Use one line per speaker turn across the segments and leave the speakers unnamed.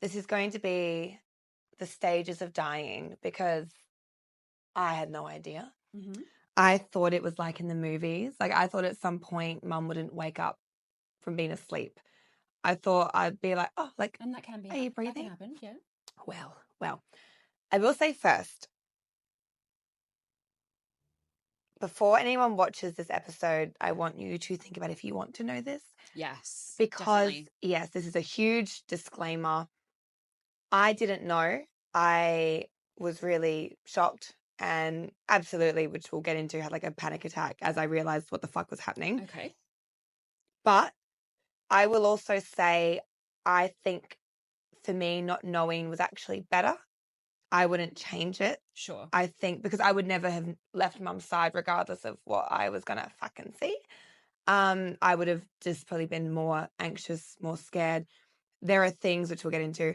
this is going to be the stages of dying because I had no idea.
Mm-hmm.
I thought it was like in the movies. Like I thought at some point mum wouldn't wake up from being asleep. I thought I'd be like, oh, like,
And that can be.
are you
That can
breathing?
happen. Yeah.
Well, I will say first, before anyone watches this episode, I want you to think about if you want to know this.
Yes.
Because,
definitely.
yes, this is a huge disclaimer. I didn't know. I was really shocked and absolutely, which we'll get into, had like a panic attack as I realized what the fuck was happening.
Okay.
But I will also say, I think for me, not knowing was actually better. I wouldn't change it.
Sure.
I think because I would never have left mum's side regardless of what I was going to fucking see. I would have just probably been more anxious, more scared. There are things which we'll get into.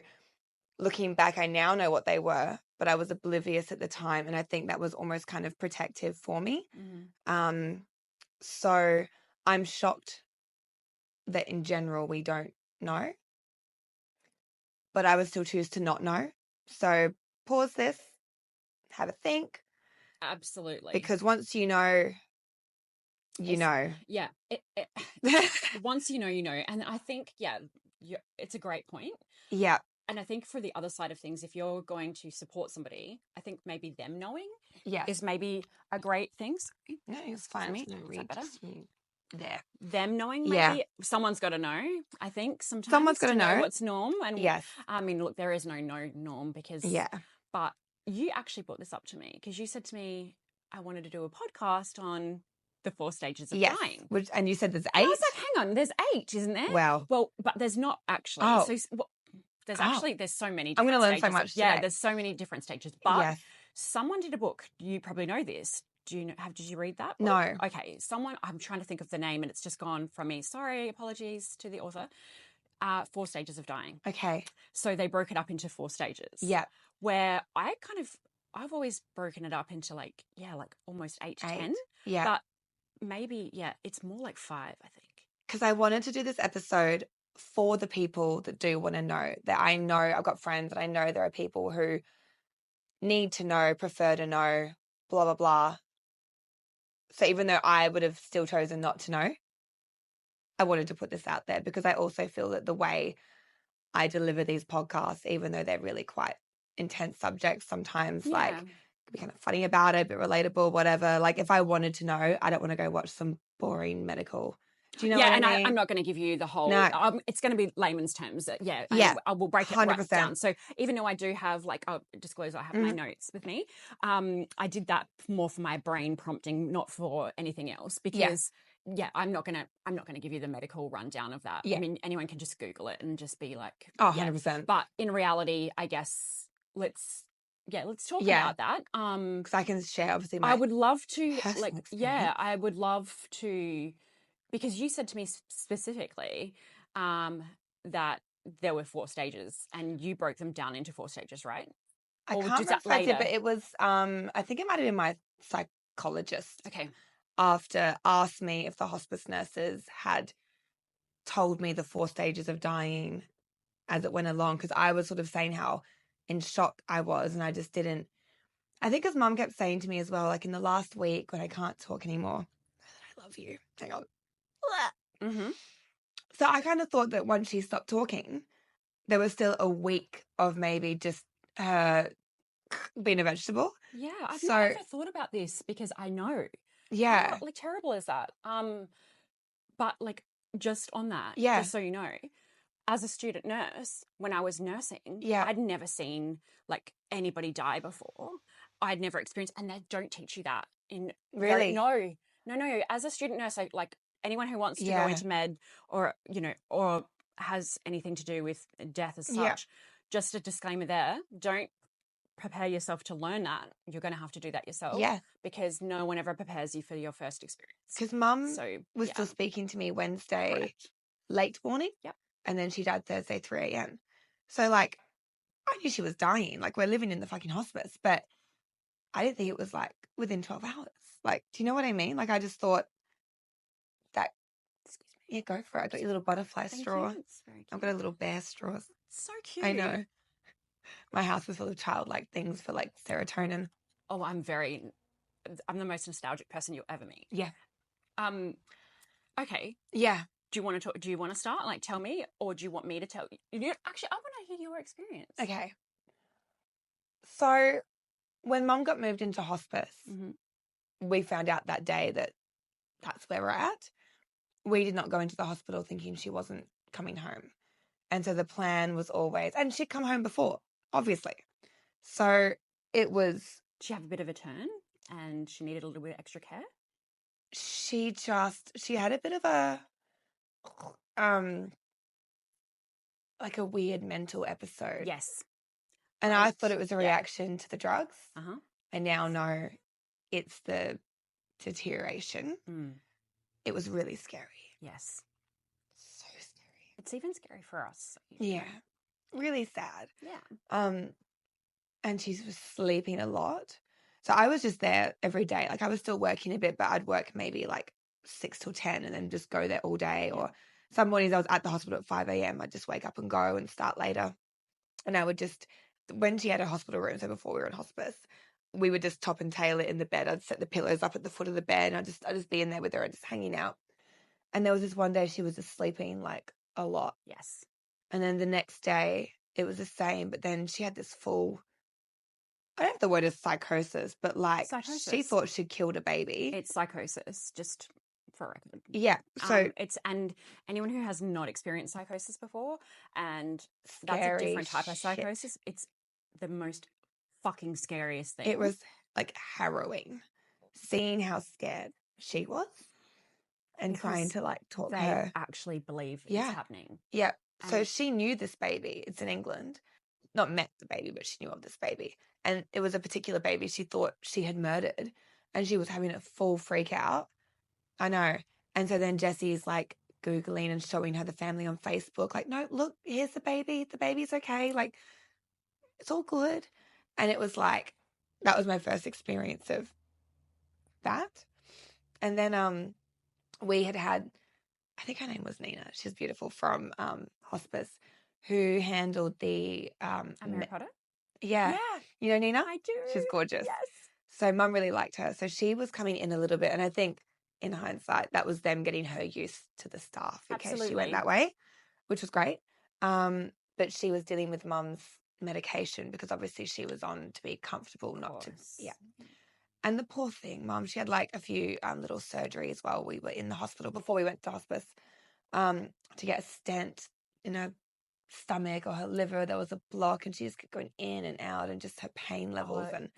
Looking back, I now know what they were, but I was oblivious at the time. And I think that was almost kind of protective for me.
Mm-hmm.
So I'm shocked that in general we don't know, but I would still choose to not know. So pause this, have a think,
Absolutely.
because once you know, you know.
Yeah. Once you know, you know. And I think, it's a great point.
Yeah.
And I think for the other side of things, if you're going to support somebody, I think maybe them knowing
Yes.
is maybe a great thing. Sorry.
No, it's fine.
Me.
It's no
Is that
read
better?
there.
Them knowing,
Yeah.
maybe someone's got to know. I think sometimes
Someone's got to know.
what's norm. And
yes.
I mean, look, there is no norm because.
Yeah.
But you actually brought this up to me because you said to me, I wanted to do a podcast on the 4 stages of
Yes.
dying.
And you said there's 8.
And I was like, hang on, there's 8, isn't there? Well, but there's not actually.
Oh.
So there's so many different
I'm going to learn
stages.
so much
Yeah,
today.
there's so many different stages. But
yes.
someone did a book. You probably know this. Did you read that book?
No.
Okay. I'm trying to think of the name and it's just gone from me. Sorry, apologies to the author. 4 stages of dying.
Okay.
So they broke it up into 4 stages.
Yeah.
Where I've always broken it up into like almost 8 to 10.
Yeah.
But maybe, it's more like 5, I think.
Because I wanted to do this episode for the people that do want to know. That I know I've got friends and I know there are people who need to know, prefer to know, blah, blah, blah. So even though I would have still chosen not to know, I wanted to put this out there because I also feel that the way I deliver these podcasts, even though they're really quite intense subjects, sometimes like be kind of funny about it, but relatable, whatever. Like if I wanted to know, I don't want to go watch some boring medical. Do you know what I mean?
I'm not going to give you the whole.
No.
It's going to be layman's terms.
Yeah.
I will break it
100%.
right down. So even though I do have disclosure, I have my notes with me. I did that more for my brain prompting, not for anything else, because. Yeah, I'm not gonna give you the medical rundown of that.
Yeah.
I mean, anyone can just Google it and just be like,
100%.
But in reality, I guess let's talk about that.
Because I can share obviously
I would love to
experience.
I would love to, because you said to me specifically that there were 4 stages and you broke them down into 4 stages, right?
I can't remember if I did, but it was I think it might have been my psychologist.
Okay.
After asked me if the hospice nurses had told me the 4 stages of dying as it went along, because I was sort of saying how in shock I was and I just didn't. I think because mum kept saying to me as well, like in the last week when I can't talk anymore, I love you. Hang on.
Mm-hmm.
So I kind of thought that once she stopped talking, there was still a week of maybe just her being a vegetable.
Yeah, I've never thought about this because I know.
Yeah.
How terrible is that? But like just on that, just so you know, as a student nurse, when I was nursing, I'd never seen like anybody die before. I'd never experienced, and they don't teach you that in
really.
No. As a student nurse, like anyone who wants to go into med or or has anything to do with death as such, just a disclaimer there: don't prepare yourself to learn that. You're going to have to do that yourself. Yeah. Because no one ever prepares you for your first experience. Because mum was still speaking to me Wednesday late morning. Yep.
And then she died Thursday 3 a.m. So like I knew she was dying. Like we're living in the fucking hospice, but I didn't think it was like within 12 hours. Like, do you know what I mean? Like I just thought that, excuse me. Yeah, go for it. I got your little butterfly straw.
It's very cute.
I've got a little bear straw.
So cute.
I know. My house is full of childlike things for like serotonin.
Oh, I'm the most nostalgic person you'll ever meet.
Yeah.
Okay.
Yeah.
Do you want to talk? Do you want to start? Like, tell me, or do you want me to tell you? Actually, I want to hear your experience.
Okay. So when Mum got moved into hospice, we found out that day that that's where we're at. We did not go into the hospital thinking she wasn't coming home. And so the plan was always, and she'd come home before, obviously. So it was.
She had a bit of a turn and she needed a little bit of extra care.
She had a bit of a, like a weird mental episode.
Yes.
And I thought it was a reaction to the drugs.
Uh-huh.
I now know it's the deterioration. It was really scary.
Yes.
So scary.
It's even scary for us.
Yeah. Really sad.
Yeah.
And she was sleeping a lot. So I was just there every day. Like I was still working a bit, but I'd work maybe like 6 till 10 and then just go there all day. Or some mornings I was at the hospital at 5 a.m. I'd just wake up and go and start later. And I would just, when she had a hospital room, so before we were in hospice, we would just top and tail it in the bed. I'd set the pillows up at the foot of the bed and I'd just be in there with her and just hanging out. And there was this one day she was just sleeping like a lot.
Yes.
And then the next day it was the same, but then she had this full, I don't know if the word is psychosis, but like she thought she'd killed a baby.
It's psychosis, just for record.
Yeah. So
and anyone who has not experienced psychosis before, and
scary
that's a different type of psychosis, it's the most fucking scariest thing.
It was like harrowing seeing how scared she was and because trying to like talk her.
Actually believe it's happening.
Yeah. So she knew this baby. It's in England. Not met the baby, but she knew of this baby. And it was a particular baby she thought she had murdered. And she was having a full freak out. I know. And so then Jessie's like Googling and showing her the family on Facebook. Like, no, look, here's the baby. The baby's okay. Like, it's all good. And it was like, that was my first experience of that. And then we had, I think her name was Nina. She's beautiful, from hospice, who handled the
Aimes-Costa?
Yeah. You know Nina?
I do.
She's gorgeous.
Yes.
So Mum really liked her. So she was coming in a little bit. And I think in hindsight, that was them getting her used to the staff in case she went that way, which was great. But she was dealing with Mum's medication because obviously she was on to be comfortable, not to. Yeah. And the poor thing, Mum, she had like a few little surgeries while we were in the hospital before we went to hospice to get a stent in her stomach or her liver. There was a block and she just kept going in and out, and just her pain levels. And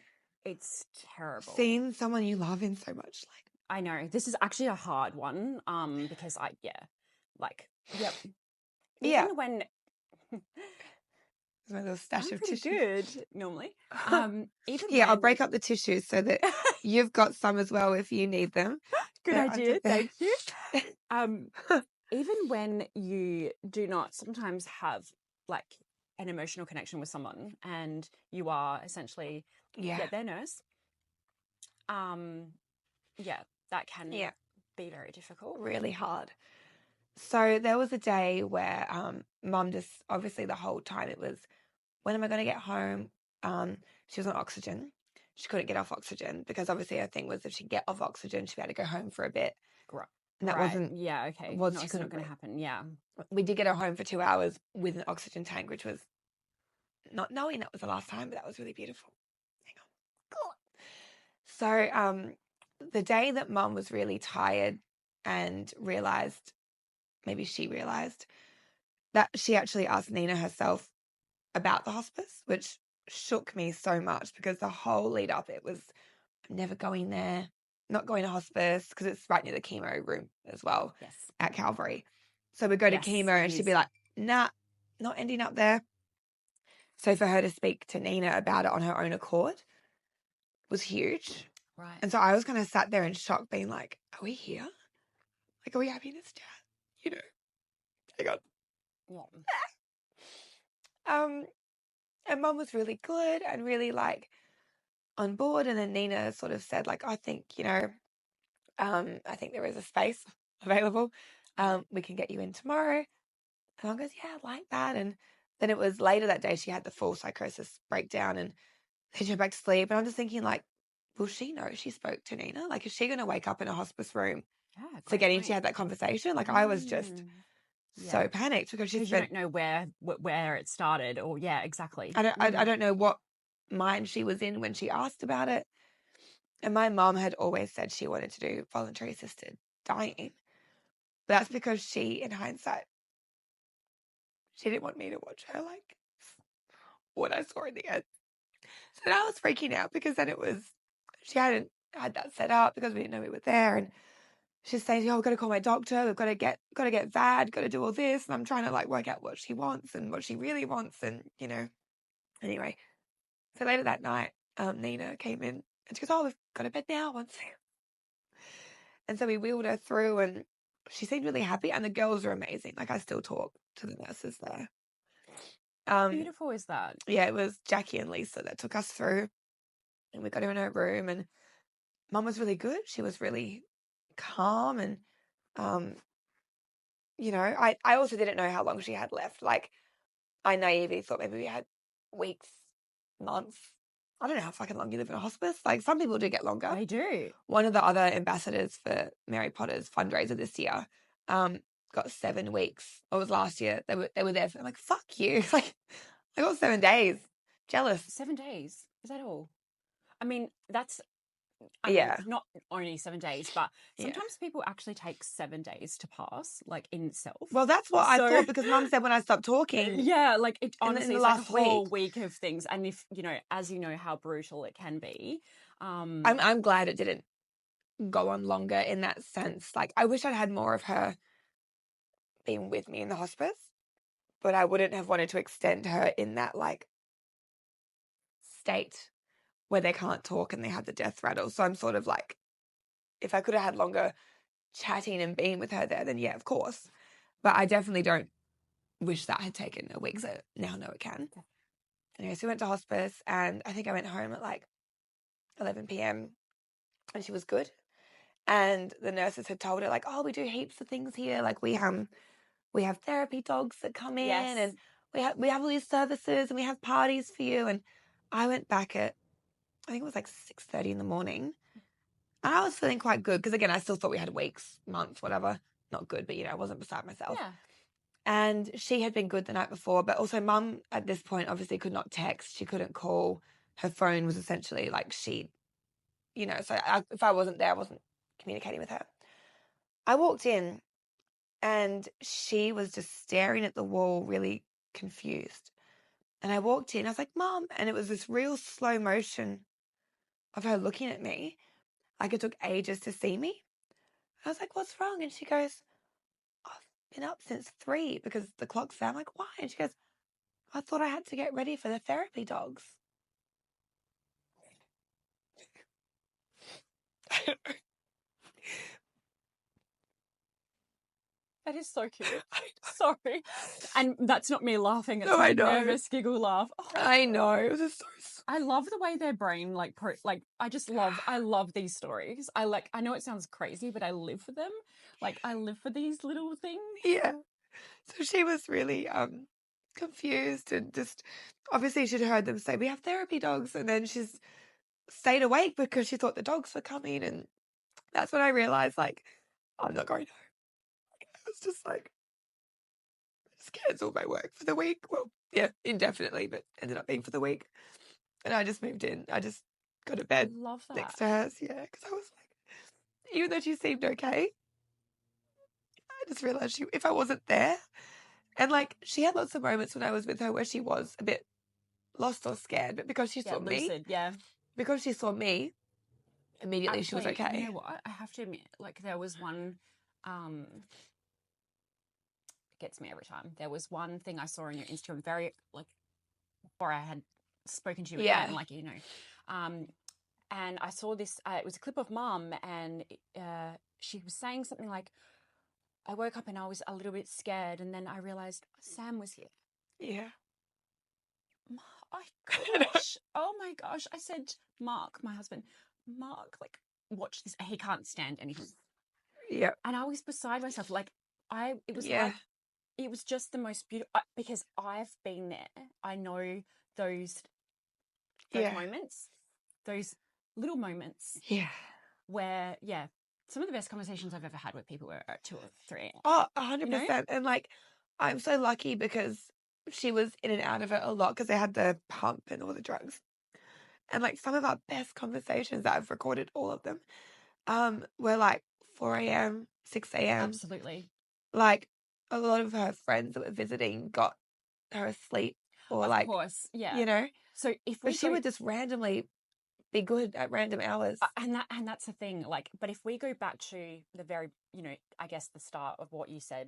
it's terrible.
Seeing someone you love in so much, like,
I know. This is actually a hard one because even when
there's my little stash of tissues.
Good normally.
I'll break up the tissues so that you've got some as well if you need them.
Good idea. Thank you. Even when you do not sometimes have like an emotional connection with someone and you are essentially their nurse, that can be very difficult.
Really hard. So there was a day where Mum just, obviously the whole time it was, when am I going to get home? She was on oxygen. She couldn't get off oxygen because obviously her thing was if she get off oxygen, she'd be able to go home for a bit. And that wasn't.
Yeah, okay.
It's
not going to happen. Yeah.
We did get her home for 2 hours with an oxygen tank, which was, not knowing that was the last time, but that was really beautiful. Hang on. So the day that Mum was really tired and realised, maybe she realised, that she actually asked Nina herself about the hospice, which shook me so much because the whole lead up, it was, I'm never going there, not going to hospice, because it's right near the chemo room as well at Calvary. So we'd go to chemo and she'd be like, nah, not ending up there. So for her to speak to Nina about it on her own accord was huge.
Right.
And so I was kind of sat there in shock being like, are we here? Like, are we having this chat? You know, hang on.
Yeah.
And Mum was really good and really like on board. And then Nina sort of said like, I think, I think there is a space available. We can get you in tomorrow. And Mum goes, yeah, I like that. And then it was later that day she had the full psychosis breakdown and then she went back to sleep. And I'm just thinking, like, will she know she spoke to Nina? Like, is she going to wake up in a hospice room forgetting she had that conversation? Like, I was just so panicked because
you don't know where it started, or exactly.
I don't know what mind she was in when she asked about it. And my mom had always said she wanted to do voluntary assisted dying. But that's because she, in hindsight, she didn't want me to watch her, like, what I saw in the end. So then I was freaking out because then she hadn't had that set up because we didn't know we were there. And she's saying, oh, we've got to call my doctor. We've got to get VAD, got to do all this. And I'm trying to, like, work out what she wants and what she really wants. And, anyway. So later that night, Nina came in and she goes, oh, we've got a bed now. And so we wheeled her through and she seemed really happy. And the girls are amazing. Like, I still talk to the nurses there.
How beautiful is that?
Yeah, it was Jackie and Lisa that took us through. And we got her in her room and Mum was really good. She was really calm and, I also didn't know how long she had left. Like, I naively thought maybe we had weeks, months. I don't know how fucking long you live in a hospice. Like, some people do get longer.
They do.
One of the other ambassadors for Mary Potter's fundraiser this year got 7 weeks. Or it was last year. They were there for, I'm like, fuck you. Like, I got 7 days. Jealous.
7 days. Is that all? I mean, that's... not only 7 days, but sometimes people actually take 7 days to pass, like, in itself.
Well, that's what I thought because Mum said when I stopped talking.
Yeah, like, it honestly
in the
is like
last
a whole week of things. And if, as you know how brutal it can be.
I'm glad it didn't go on longer in that sense. Like, I wish I'd had more of her being with me in the hospice, but I wouldn't have wanted to extend her in that, like, state where they can't talk and they have the death rattle. So I'm sort of like, if I could have had longer chatting and being with her there, then yeah, of course. But I definitely don't wish that had taken a week. So now I know it can. Anyway, so we went to hospice and I think I went home at like 11 p.m. and she was good. And the nurses had told her, like, oh, we do heaps of things here. Like, we have therapy dogs that come in and we have all these services and we have parties for you. And I went back at, I think it was like 6:30 in the morning. And I was feeling quite good because, again, I still thought we had weeks, months, whatever. Not good, but, I wasn't beside myself.
Yeah.
And she had been good the night before. But also Mum, at this point, obviously could not text. She couldn't call. Her phone was essentially like so if I wasn't there, I wasn't communicating with her. I walked in and she was just staring at the wall, really confused. And I walked in, I was like, Mum. And it was this real slow motion of her looking at me. Like, it took ages to see me. I was like, what's wrong? And she goes, I've been up since 3 because the clock's there. I'm like, why? And she goes, I thought I had to get ready for the therapy dogs. I don't know.
That is so cute. Sorry. And that's not me laughing. It's
I
my
know.
nervous giggle laugh. Oh.
I know. It was just so...
I love the way their brain, I love these stories. I know it sounds crazy, but I live for them. Like, I live for these little things.
Yeah. So she was really confused and just, obviously she'd heard them say, we have therapy dogs. And then she's stayed awake because she thought the dogs were coming. And that's when I realized, like, I'm not going home. I was just like, just cancelled my work for the week. Well, yeah, indefinitely, but ended up being for the week. And I just moved in. I just got a bed next to hers. Yeah, because I was like, even though she seemed okay, I just realized if I wasn't there, and like she had lots of moments when I was with her where she was a bit lost or scared, but because she saw
lucid,
me, because she saw me, immediately she was okay.
You know what? I have to admit, like, there was one. It gets me every time. There was one thing I saw on your Instagram, very like before I had spoken to you again, like, and I saw this. It was a clip of Mum, and she was saying something like, I woke up and I was a little bit scared, and then I realized Sam was here.
Yeah.
Oh my gosh. I said, Mark, my husband, Mark, like, watch this. He can't stand anything.
Yeah.
And I was beside myself. Like, it was like it was just the most beautiful, because I've been there. I know those moments, those little moments.
Yeah.
Where, some of the best conversations I've ever had with people were at 2 or 3.
Oh, 100%. And like, I'm so lucky because she was in and out of it a lot because they had the pump and all the drugs. And like some of our best conversations that I've recorded, all of them, were like 4 a.m., 6 a.m.
Absolutely.
Like a lot of her friends that were visiting got her asleep or
of
like,
course, yeah.
you know.
So if
but she would just randomly be good at random hours.
And that's the thing. Like, but if we go back to the very, I guess the start of what you said,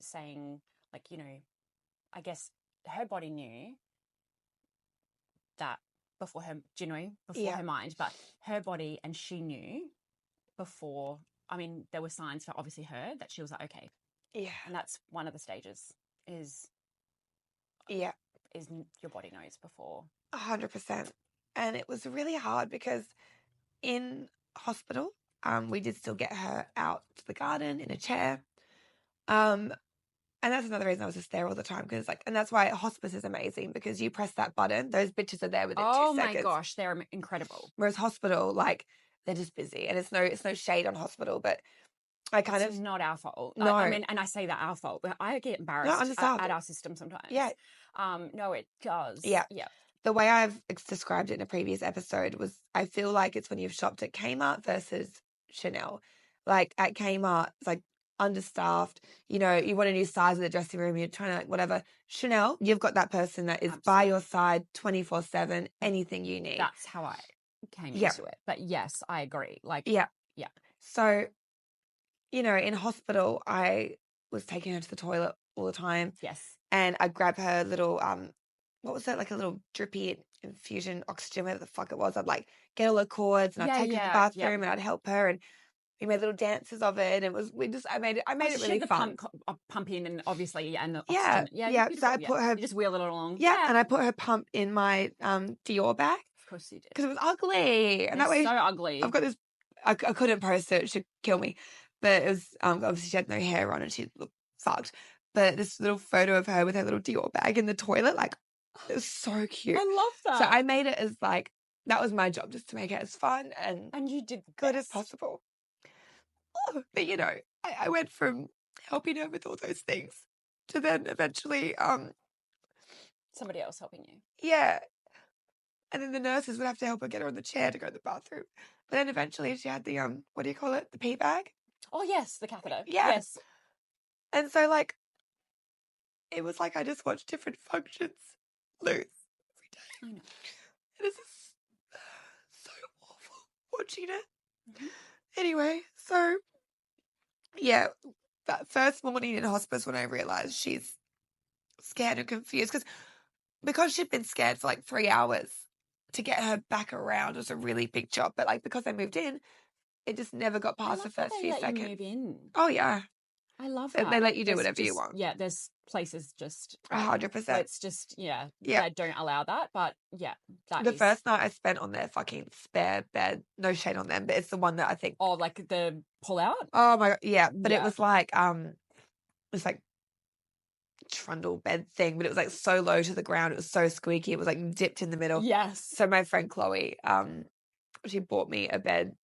saying like, I guess her body knew that before her, before her mind, but her body and she knew before. I mean, there were signs for obviously her that she was like, okay.
Yeah.
And that's one of the stages is your body knows before.
100%. And it was really hard because in hospital, we did still get her out to the garden in a chair. And that's another reason I was just there all the time because and that's why hospice is amazing because you press that button, those bitches are there within 2 seconds. Oh
my gosh, they're incredible.
Whereas hospital, like they're just busy, and it's no shade on hospital, but it's
not our fault.
No,
I mean, and I say that our fault, but I get embarrassed at our system sometimes.
Yeah,
no, it does.
Yeah.
Yeah.
The way I've described it in a previous episode was I feel like it's when you've shopped at Kmart versus Chanel. Like at Kmart, it's like understaffed, you want a new size of the dressing room, you're trying to like whatever. Chanel, you've got that person that is by your side 24/7, anything you need.
That's how I came into it. But yes, I agree. Like,
yeah. So, in hospital, I was taking her to the toilet all the time.
Yes.
And I'd grab her little, what was that, like a little drippy infusion oxygen, whatever the fuck it was. I'd like get all the cords and I'd take her to the bathroom and I'd help her and we made little dances of it. And I made it really fun.
Pump in and obviously, and the
Yeah.
oxygen. Yeah.
Yeah. So I put her.
You just wheel it along.
Yeah. And I put her pump in my Dior bag.
Of course you did.
Because it was ugly. And that way.
So ugly.
I've got this, I couldn't post it. It should kill me. But it was, obviously she had no hair on and she looked fucked. But this little photo of her with her little Dior bag in the toilet, like, it was so cute.
I love that.
So I made it as like, that was my job, just to make it as fun and
you did
good as possible. Oh, but I went from helping her with all those things to then eventually
somebody else helping you.
Yeah. And then the nurses would have to help her get her in the chair to go to the bathroom. But then eventually she had the what do you call it? The pee bag?
Oh yes, the catheter.
Yeah.
Yes.
And so like it was like I just watched different functions lose every day.
I know.
And it's just so awful watching it.
Mm-hmm.
Anyway, so yeah, that first morning in hospice when I realised she's scared and confused because she'd been scared for like 3 hours, to get her back around was a really big job. But like because I moved in, it just never got past the first few seconds.
You move in.
Oh yeah.
I love that.
They let you do whatever you want.
Yeah, there's places just
100%.
It's just they don't allow that. But yeah,
the first night I spent on their fucking spare bed. No shade on them, but it's the one that I think.
Oh, like the pull out.
Oh my god, yeah. But it was like it's like trundle bed thing, but it was like so low to the ground. It was so squeaky. It was like dipped in the middle.
Yes.
So my friend Chloe, she bought me a bed.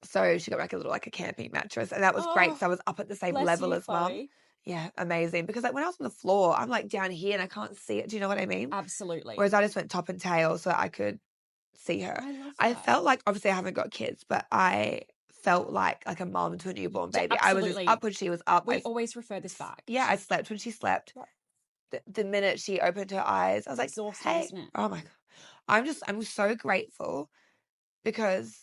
So she got like a camping mattress, and that was great because I was up at the same level as Mum. Yeah, amazing. Because like when I was on the floor, I'm like down here and I can't see it. Do you know what I mean?
Absolutely.
Whereas I just went top and tail so I could see her.
I love that.
I felt like, obviously I haven't got kids, but I felt like a mom to a newborn baby.
Absolutely.
I was up when she was up.
We always refer this back.
Yeah, I slept when she slept. Right. The minute she opened her eyes, I was like,
exhausting,
hey.
isn't it?
Oh my God. I'm so grateful because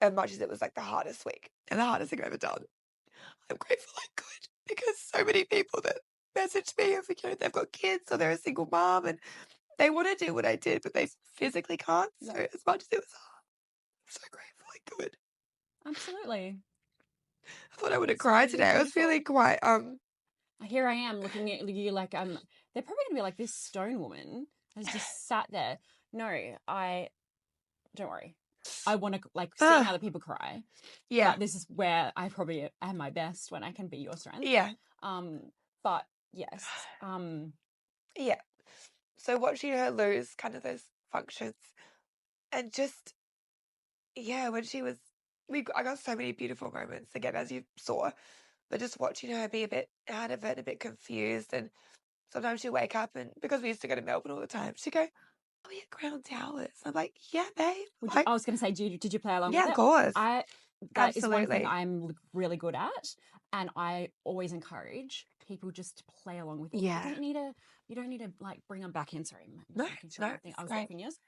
as much as it was like the hardest week and the hardest thing I've ever done, I'm grateful I could, because so many people that message me if they've got kids or they're a single mom and they want to do what I did, but they physically can't. So as much as it was hard, I'm so grateful I could.
Absolutely.
I thought I would have cried today. I was feeling quite
Here I am looking at you like they're probably gonna be like, this stone woman has just sat there. No, don't worry. I want to seeing other people cry. Yeah. But this is where I probably am my best, when I can be your strength.
Yeah.
But yes.
Yeah. So watching her lose kind of those functions and just, yeah, when she was, I got so many beautiful moments again, as you saw, but just watching her be a bit out of it, a bit confused. And sometimes she'd wake up and because we used to go to Melbourne all the time, she'd go, "Oh, yeah, Crown Towers." I'm like, "Yeah, babe."
I was going to say, did you play along
yeah,
with it?
of course.
That is one
Absolutely.
thing I'm really good at, and I always encourage people just to play along with it.
Yeah.
You don't need to like bring them back in. Sorry, I'm
No,
making sure I was
great.
open yours.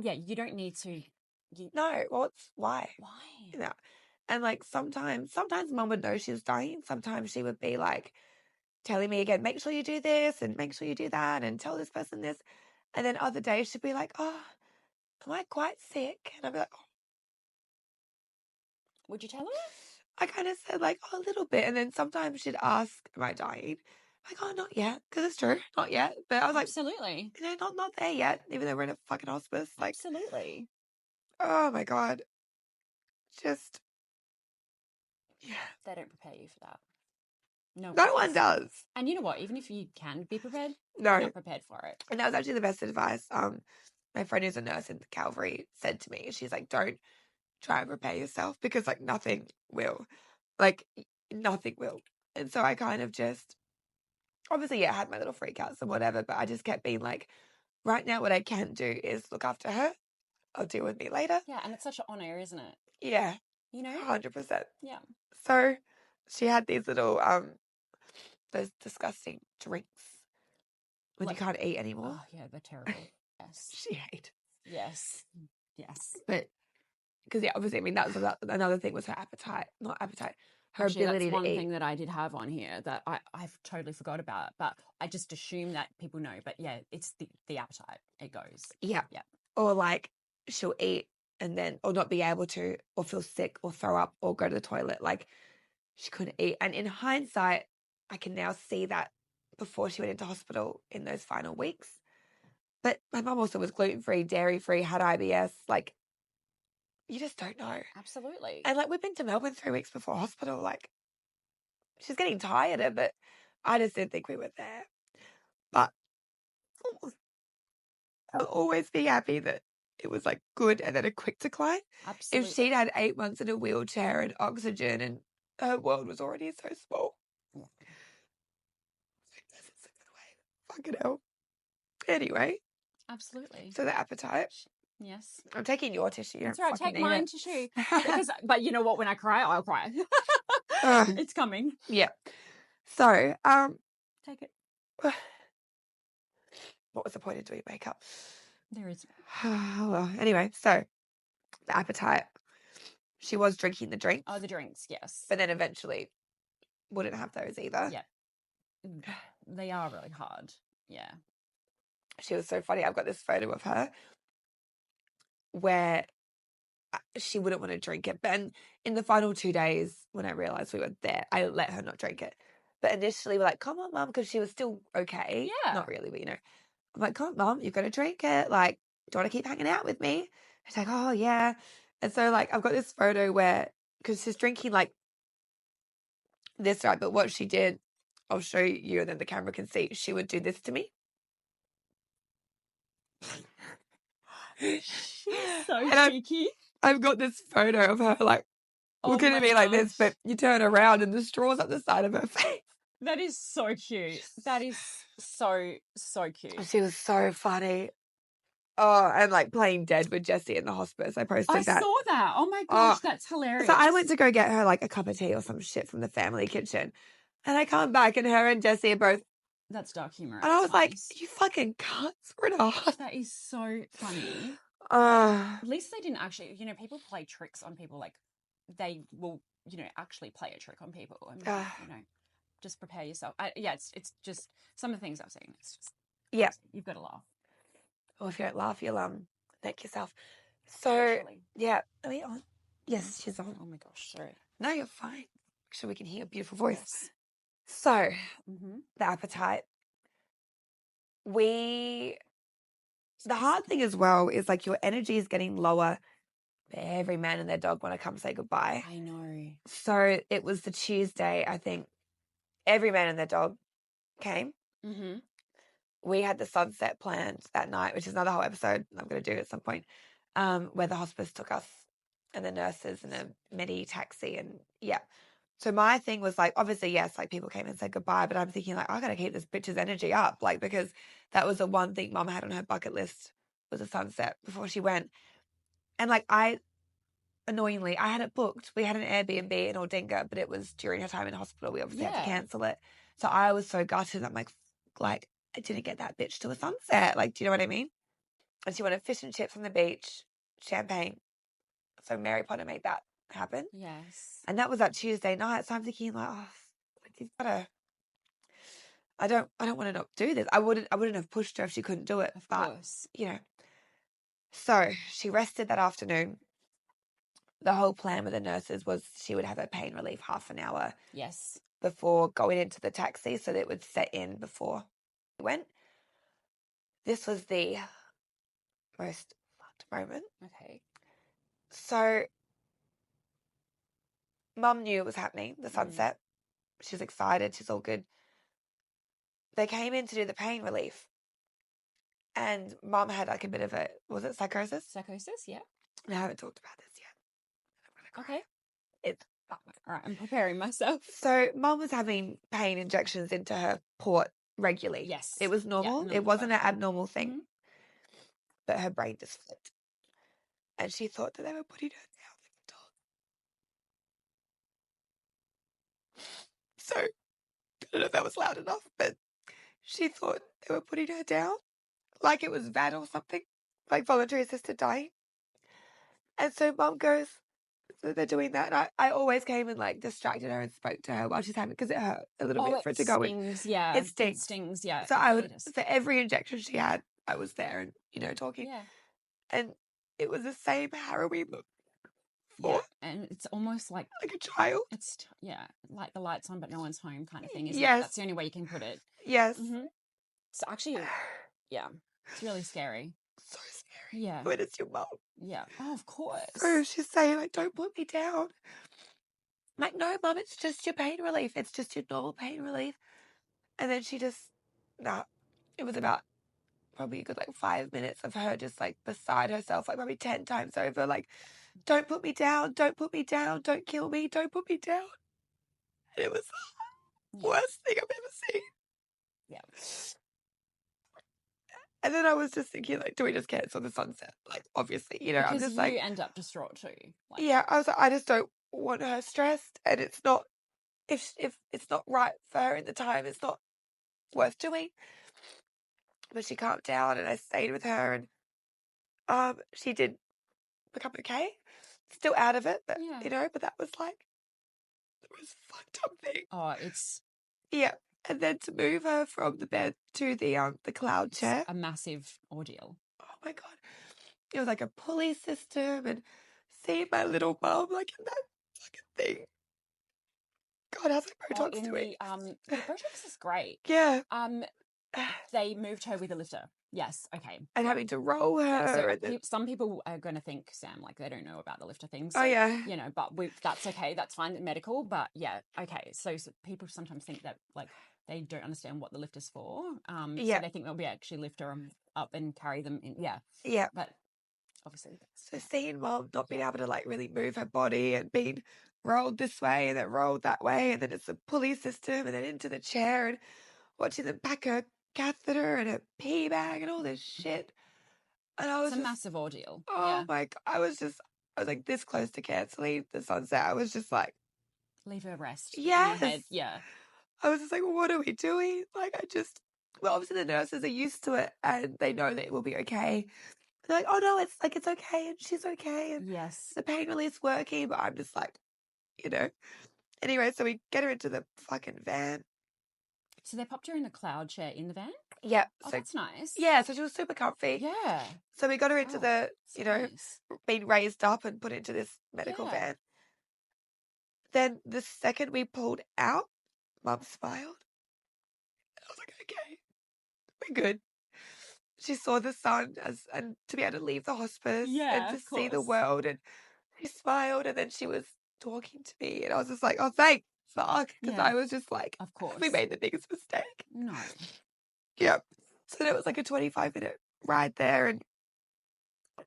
Yeah, you don't need to.
No, well, why?
Why?
Yeah. And like sometimes mum would know she was dying. Sometimes she would be like telling me again, make sure you do this and make sure you do that and tell this person this. And then other days she'd be like, "Oh, am I quite sick?" And I'd be like, "Oh."
Would you tell her?
I kind of said like, "Oh, a little bit." And then sometimes she'd ask, "Am I dying?" I'm like, "Oh, not yet," because it's true, not yet. But I was like,
absolutely,
not there yet, even though we're in a fucking hospice. Like,
absolutely.
oh my God. Just, yeah.
They don't prepare you for that.
No
one
one does.
And you know what? Even if you can be prepared,
No.
you're not prepared for it.
And that was actually the best advice. My friend who's a nurse in Calvary said to me, she's like, "Don't try and prepare yourself because like nothing will. Like nothing will." And so I kind of just, obviously, yeah, I had my little freakouts and whatever, but I just kept being like, right now what I can do is look after her. I'll deal with me later.
Yeah, and it's such an honor, isn't it?
Yeah.
You know?
100%.
Yeah.
So she had these little, those disgusting drinks when you can't eat anymore.
Oh, yeah, they're terrible. Yes.
She hated.
Yes. Yes.
But, because, yeah, obviously, I mean, that was another thing was her appetite. Not appetite. Her
Actually,
ability
that's one
to eat.
thing that I did have on here that I've totally forgot about, but I just assume that people know. But yeah, it's the appetite. It goes.
Yeah.
Yeah.
Or like she'll eat and then, or not be able to, or feel sick, or throw up, or go to the toilet. Like she couldn't eat. And in hindsight, I can now see that before she went into hospital in those final weeks. But my mum also was gluten-free, dairy-free, had IBS. Like, you just don't know.
Absolutely.
And like, we've been to Melbourne 3 weeks before hospital. Like, she's getting tired of it. I just didn't think we were there. But I'll always be happy that it was like good and then a quick decline.
Absolutely.
If she'd had 8 months in a wheelchair and oxygen and her world was already so small.
Yeah.
Fucking hell. Anyway.
Absolutely.
So the appetite.
Yes.
I'm taking your tissue.
That's right. Take mine tissue. But you know what? When I cry, I'll cry. It's coming.
Yeah. So,
take it.
What was the point of doing makeup?
There is.
Well, anyway, so the appetite. She was drinking the drinks.
Oh, the drinks, yes.
But then eventually wouldn't have those either.
Yeah. They are really hard. Yeah.
She was so funny. I've got this photo of her where she wouldn't want to drink it. But in the final 2 days, when I realised we were there, I let her not drink it. But initially, we're like, "Come on, Mum," because she was still okay.
Yeah.
Not really, but you know. I'm like, "Come on, Mum, you've got to drink it. Like, do you want to keep hanging out with me?" She's like, "Oh, yeah." And so, like, I've got this photo where, because she's drinking, like, this, right? But what she did, I'll show you, and then the camera can see. She would do this to me.
She's so cheeky.
I've got this photo of her, like, looking at me like this, but you turn around and the straw's up the side of her face.
That is so cute. That is so cute.
She was so funny. Oh, and like playing dead with Jessie in the hospice. I posted that.
I saw that. Oh my gosh, that's hilarious.
So I went to go get her like a cup of tea or some shit from the family kitchen. And I come back and her and Jessie are both.
That's dark humor.
And I was like, "You fucking cunts. We're not."
That is so funny.
At
least they didn't actually, you know, people play tricks on people. Like they will, you know, actually play a trick on people. And, you know, just prepare yourself. It's just some of the things I've seen. It's just,
yeah.
You've got to laugh.
Or if you don't laugh, you'll thank yourself. So, yeah. Are we on? Yes, she's on.
Oh my gosh, sorry.
No, you're fine. Make sure we can hear your beautiful voice. Yes. So, the appetite. The hard thing as well is like your energy is getting lower. Every man and their dog want to come say goodbye.
I know.
So it was the Tuesday, I think, every man and their dog came.
Mm-hmm.
We had the sunset planned that night, which is another whole episode I'm going to do at some point, where the hospice took us and the nurses in a medi taxi. And yeah. So my thing was like, obviously, yes, like people came and said goodbye, but I'm thinking like, I got to keep this bitch's energy up. Like, because that was the one thing Mum had on her bucket list was a sunset before she went. And like, annoyingly, I had it booked. We had an Airbnb in Aldinga, but it was during her time in hospital. We obviously had to cancel it. So I was so gutted. I'm like, I didn't get that bitch to a sunset. Like, do you know what I mean? And she wanted fish and chips on the beach, champagne. So Mary Potter made that happen.
Yes.
And that was that Tuesday night. So I'm thinking like, oh, you've got to. I don't want to not do this. I wouldn't have pushed her if she couldn't do it.
Of
but,
course.
you know. So she rested that afternoon. The whole plan with the nurses was she would have her pain relief half an hour.
Yes.
Before going into the taxi so that it would set in before we went. This was the most fucked moment.
Okay.
So Mum knew it was happening, the sunset. She's excited. She's all good. They came in to do the pain relief. And Mum had like a bit of a, was it psychosis?
Psychosis, yeah.
I haven't talked about this yet. I'm gonna cry.
Okay.
It's
all right. I'm preparing myself.
So Mum was having pain injections into her port regularly.
Yes.
It was normal. It wasn't an abnormal thing. Mm-hmm. But her brain just flipped. And she thought that they were putting her down like a dog. So, I don't know if that was loud enough, but she thought they were putting her down like it was VAD or something, like voluntary assisted dying. And so Mum goes, so they're doing that. And I always came and like distracted her and spoke to her while she's having, because it hurt a little bit for it to go in.
Yeah.
It stings.
It stings, yeah.
So I would, for every injection she had, I was there and, you know, talking.
Yeah.
And it was the same harrowing look.
Yeah, and it's almost like
a child.
It's like the lights on but no one's home kind of thing. Isn't
Yes.
That's the only way you can put it.
Yes.
Mm-hmm. So actually, yeah, it's really scary.
So scary.
Yeah.
When it's your mum.
Yeah. Oh, of course.
So she's saying like, don't put me down. I'm like, no, Mum, it's just your pain relief. It's just your normal pain relief. And then she just, it was about probably a good like 5 minutes of her just like beside herself, like probably 10 times over, like, don't put me down, don't put me down, don't kill me, don't put me down. And it was the worst thing I've ever seen.
Yeah.
And then I was just thinking, like, do we just cancel the sunset? Like, obviously, you know,
because
I'm just
you
like,
end up distraught too.
Like, yeah, I was like, I just don't want her stressed, and it's not, if it's not right for her in the time, it's not worth doing. But she calmed down, and I stayed with her, and she did become okay, still out of it, but you know, but that was like the most fucked up thing.
Oh, it's
and then to move her from the bed to the cloud chair,
a massive ordeal.
Oh my God, it was like a pulley system, and seeing my little mum like in that fucking thing. God, how's my Botox doing?
The Botox is great.
Yeah.
They moved her with a lifter. Yes, okay.
And having to roll her.
Yeah, so some people are going to think, Sam, like they don't know about the lifter things. So,
oh, yeah.
You know, but that's okay. That's fine, medical. But yeah, okay. So people sometimes think that like they don't understand what the lifter's for. So they think they'll be actually lift her up and carry them in. Yeah.
Yeah.
But obviously.
So seeing Mom not being able to like really move her body and being rolled this way and then rolled that way, and then it's a pulley system and then into the chair, and watching them pack her catheter and a pee bag and all this shit. And I was
it's a massive ordeal.
Oh my God. I was like this close to cancelling the sunset. I was just like,
leave her rest.
Yes.
In your head. Yeah.
I was just like, what are we doing? Like, well, obviously the nurses are used to it and they know that it will be okay. They're like, oh no, it's okay and she's okay. And
yes.
The pain relief's working, but I'm just like, you know. Anyway, so we get her into the fucking van.
So they popped her in the cloud chair in the van?
Yeah.
Oh, that's nice.
Yeah, so she was super comfy.
Yeah.
So we got her into the, you know, being raised up and put into this medical van. Then the second we pulled out, Mum smiled. I was like, okay, we're good. She saw the sun and to be able to leave the hospice and to see the world, and she smiled, and then she was talking to me, and I was just like, oh, thank fuck, because
Yeah.
I was just like,
Of course.
we made the biggest mistake.
No.
Yep. So then it was like a 25-minute ride there, and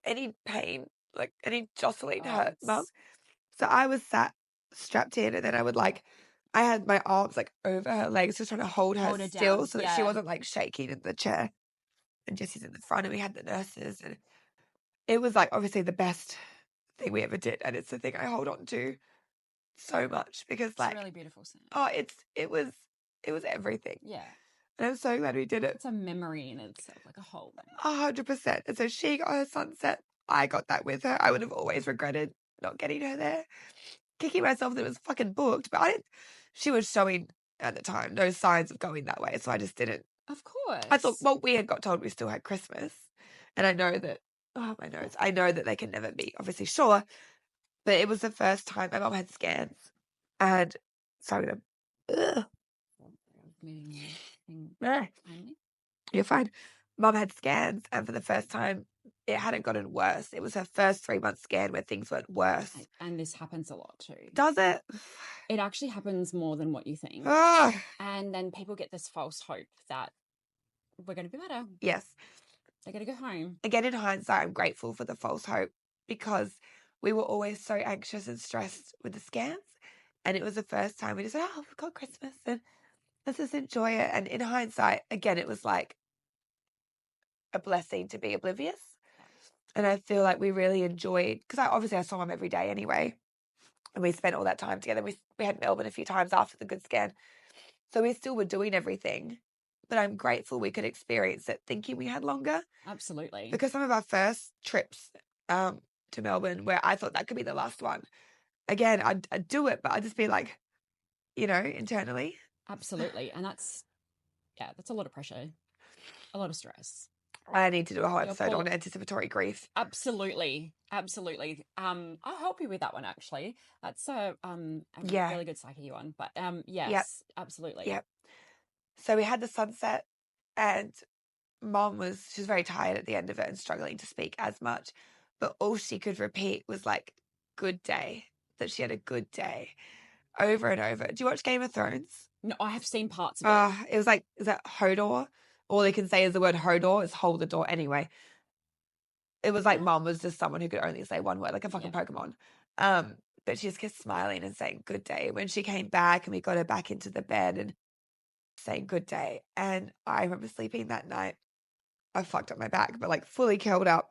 any pain, like any jostling hurt, Mum. So I was sat strapped in, and then I would like, I had my arms like over her legs, just trying to hold her still
down.
so that she wasn't like shaking in the chair. And Jesse's in the front, and we had the nurses, and it was like obviously the best thing we ever did, and it's the thing I hold on to so much because
It's
like,
a really beautiful scene.
oh, it was everything.
Yeah.
And I'm so glad we did it.
It's a memory in itself, like a whole memory.
100%. And so she got her sunset. I got that with her. I would have always regretted not getting her there. Kicking myself that it was fucking booked, but I didn't. She was showing at the time no signs of going that way, so I just didn't.
Of course.
I thought, well, we had got told we still had Christmas, and I know that. Oh my nose! I know that they can never be obviously sure, but it was the first time my mum had scans, and sorry, ugh, you're fine. Mum had scans, and for the first time, it hadn't gotten worse. It was her first 3-month scan where things went worse.
And this happens a lot too.
Does it?
It actually happens more than what you think.
Oh.
And then people get this false hope that we're going to be better.
Yes.
They're going to go home.
Again, in hindsight, I'm grateful for the false hope because we were always so anxious and stressed with the scans. And it was the first time we just said, oh, we've got Christmas and let's just enjoy it. And in hindsight, again, it was like a blessing to be oblivious. And I feel like we really enjoyed, because obviously I saw Mum every day anyway. And we spent all that time together. We had Melbourne a few times after the good scan. So we still were doing everything. But I'm grateful we could experience it thinking we had longer.
Absolutely.
Because some of our first trips to Melbourne, where I thought that could be the last one, again, I'd do it, but I'd just be like, internally.
Absolutely. And that's a lot of pressure, a lot of stress.
I need to do a whole episode on anticipatory grief.
Absolutely. Absolutely. I'll help you with that one, actually. That's a really good psyche one. But yes,
yep.
Absolutely.
Yep. So we had the sunset, and Mom she's very tired at the end of it and struggling to speak as much. But all she could repeat was like, good day, that she had a good day over and over. Do you watch Game of Thrones?
No, I have seen parts of it.
It was like, is that Hodor? All they can say is the word Hodor, is hold the door. Anyway, it was like Mom was just someone who could only say one word, like a fucking Pokemon. But she just kept smiling and saying good day. When she came back and we got her back into the bed and saying good day. And I remember sleeping that night. I fucked up my back, but like fully curled up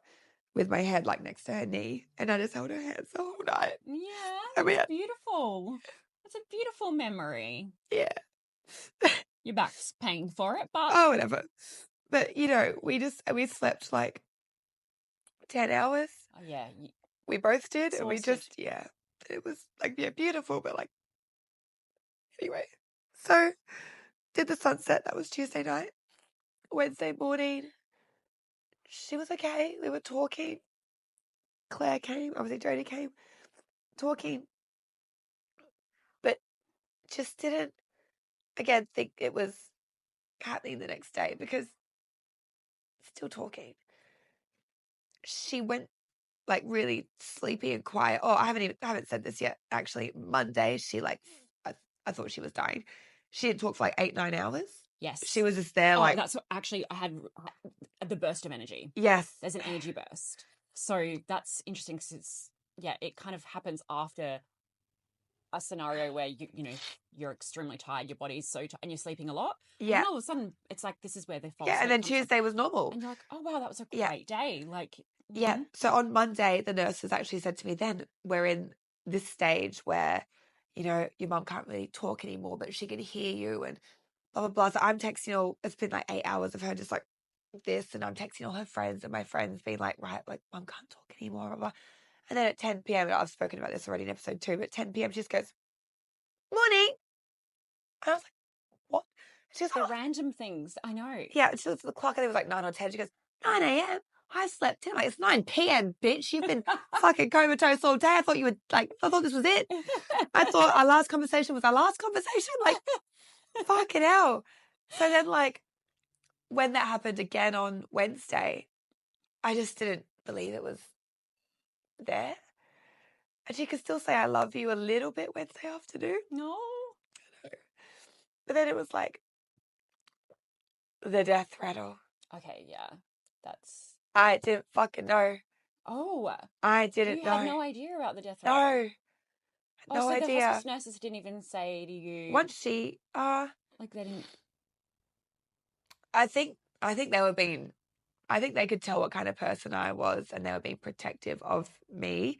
with my head like next to her knee. And I just held her hands the whole night.
Yeah, it's beautiful. It's a beautiful memory.
Yeah.
Your back's paying for it, but...
Oh, whatever. But, we slept like 10 hours.
Oh, yeah.
We both did.
Exhausted.
And we just, it was like, beautiful, but like, anyway. So, did the sunset. That was Tuesday night. Wednesday morning, she was okay. We were talking. Claire came. Obviously, Jodie came. Talking. But just didn't, again, think it was happening the next day because still talking. She went like really sleepy and quiet. Oh, I haven't said this yet. Actually, Monday, she I thought she was dying. She didn't talk for like 8-9 hours.
Yes.
She was just there
that's what actually I had the burst of energy.
Yes.
There's an energy burst. So that's interesting because it kind of happens after a scenario where you're extremely tired, your body's so tired, and you're sleeping a lot.
Yeah.
And all of a sudden, it's like this is where the false.
Yeah, and then Tuesday was normal.
And you're like, oh wow, that was a great day. Like,
yeah. So on Monday, the nurses actually said to me, then we're in this stage where, your mum can't really talk anymore, but she can hear you and blah blah blah. So I'm texting it's been like 8 hours of her just like this, and I'm texting all her friends, and my friends being like, right, like mum can't talk anymore, blah blah. And then at 10 p.m., I've spoken about this already in episode 2, but at 10 p.m. she just goes, morning. And I was like, what? She goes,
random things. I know.
Yeah, she looked at the clock and it was like 9 or 10. She goes, 9 a.m. I slept in. Like, it's 9 p.m., bitch. You've been fucking comatose all day. I thought this was it. I thought our last conversation was our last conversation. Like, fucking hell. So then, like, when that happened again on Wednesday, I just didn't believe it was there. And she could still say I love you a little bit Wednesday afternoon.
No.
But then it was like the death rattle.
Okay, yeah. That's...
I didn't fucking know.
Oh.
I didn't
you
know.
had no idea about the death
No.
rattle?
No
so
idea.
the hospice nurses didn't even say to you...
Once she...
like, they didn't...
I think they were being... I think they could tell what kind of person I was, and they were being protective of me.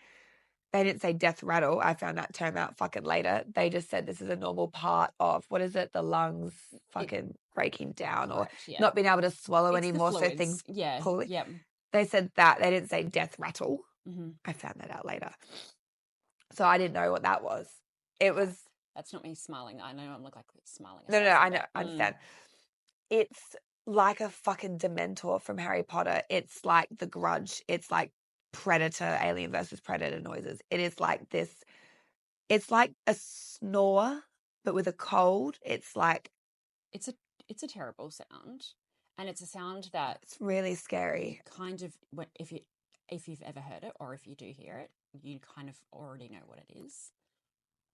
They didn't say death rattle. I found that term out fucking later. They just said this is a normal part of, what is it, the lungs fucking breaking down,
correct,
or not being able to swallow
it's
anymore, so things pulling. They said that. They didn't say death rattle.
Mm-hmm.
I found that out later. So I didn't know what that was. It was...
That's not me smiling. I know I'm like smiling.
No, I know. I understand. It's like a fucking Dementor from Harry Potter. It's like The Grudge. It's like Predator, Alien versus Predator noises. It is like this. It's like a snore, but with a cold. It's like...
It's a terrible sound, and it's a sound that...
it's really scary.
Kind of, if you've ever heard it, or if you do hear it, you kind of already know what it is.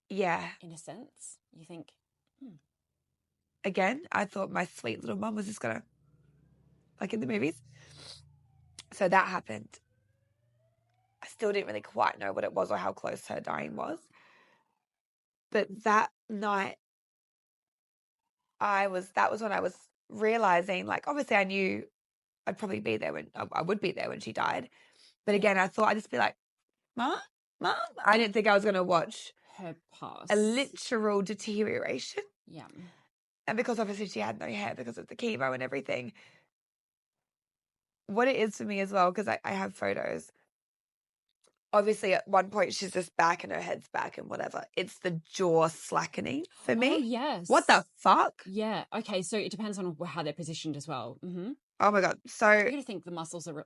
Yeah.
In a sense, you think...
Again, I thought my sweet little mum was just gonna... like in the movies. So that happened. I still didn't really quite know what it was or how close her dying was. But that night, that was when I was realizing, like, obviously I knew I'd probably be there when... I would be there when she died. But again, I thought I'd just be like, Mom? I didn't think I was going to watch
her pass.
A literal deterioration.
Yeah.
And because obviously she had no hair because of the chemo and everything. What it is for me as well, because I have photos. Obviously, at one point, she's just back and her head's back and whatever. It's the jaw slackening for me.
Oh, yes.
What the fuck?
Yeah. Okay, so it depends on how they're positioned as well. Mm-hmm.
Oh, my God. So...
you're going to think the muscles are,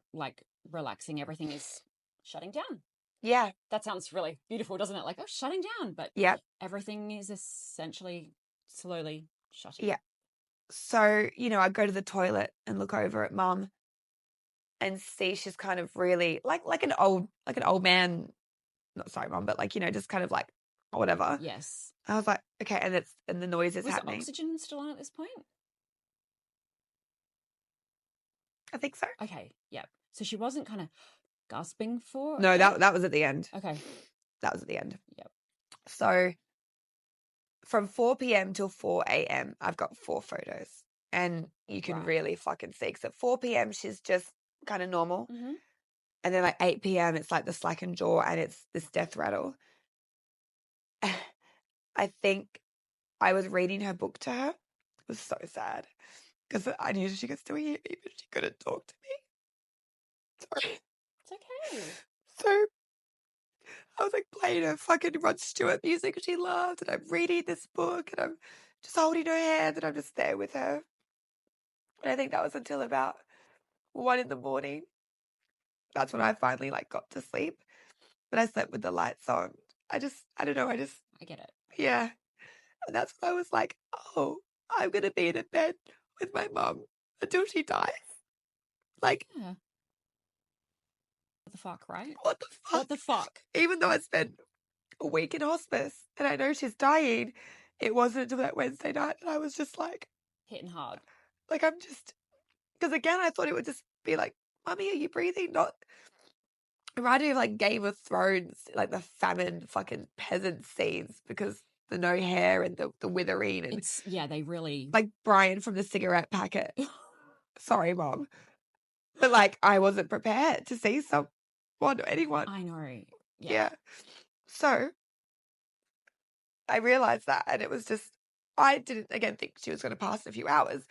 relaxing. Everything is shutting down.
Yeah.
That sounds really beautiful, doesn't it? Like, oh, shutting down. But everything is essentially slowly shutting.
Yeah. So, I go to the toilet and look over at Mum and see she's kind of really like an old man. Not sorry, Mum, but just kind of like whatever.
Yes.
I was like, okay, and the noise is happening.
Was oxygen still on at this point?
I think so.
Okay. Yeah. So she wasn't kind of gasping for...
no, that was at the end.
Okay.
That was at the end.
Yep.
So from 4 p.m. till 4 a.m., I've got 4 photos. And you can really fucking see. Because at 4 p.m., she's just kind of normal.
Mm-hmm.
And then 8 p.m., it's like the slackened jaw and it's this death rattle. I think I was reading her book to her. It was so sad. Because I knew she could still hear me, but she couldn't talk to me. Sorry.
It's okay.
So I was playing her fucking Rod Stewart music she loved, and I'm reading this book, and I'm just holding her hand, and I'm just there with her. And I think that was until about 1 a.m. That's when I finally got to sleep. But I slept with the lights on. I don't know. I
get it.
Yeah. And that's when I was like, oh, I'm going to be in a bed with my mum until she dies.
Yeah. What the fuck, right?
What the fuck?
What the fuck?
Even though I spent a week in hospice and I know she's dying, it wasn't until that Wednesday night that I was just
hitting hard.
I'm just... because again, I thought it would just be like, Mummy, are you breathing? Not... it reminded me of Game of Thrones, the famine fucking peasant scenes, because the no hair and the withering. And
they really...
Brian from the cigarette packet. Sorry, Mom. But I wasn't prepared to see someone or anyone.
I know.
Yeah. So I realized that, and it was just... I didn't, again, think she was going to pass in a few hours.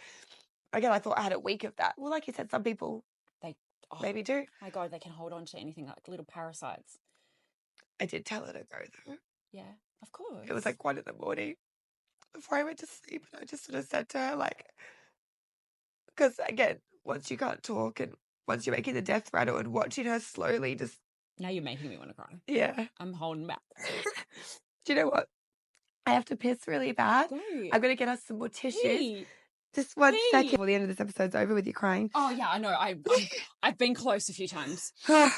Again, I thought I had a week of that. Well, like you said, some people maybe do.
My God, they can hold on to anything like little parasites.
I did tell her to go, though.
Yeah, of course.
It was 1 a.m. before I went to sleep, and I just sort of said to her, because again, once you can't talk and once you're making the death rattle and watching her slowly just...
now you're making me want to cry.
Yeah.
I'm holding back.
Do you know what? I have to piss really bad.
Go.
I'm going to get us some more tissues.
Hey.
Just 1 second. Well, the end of this episode's over with you crying.
Oh, yeah, I know. I've been close a few times. I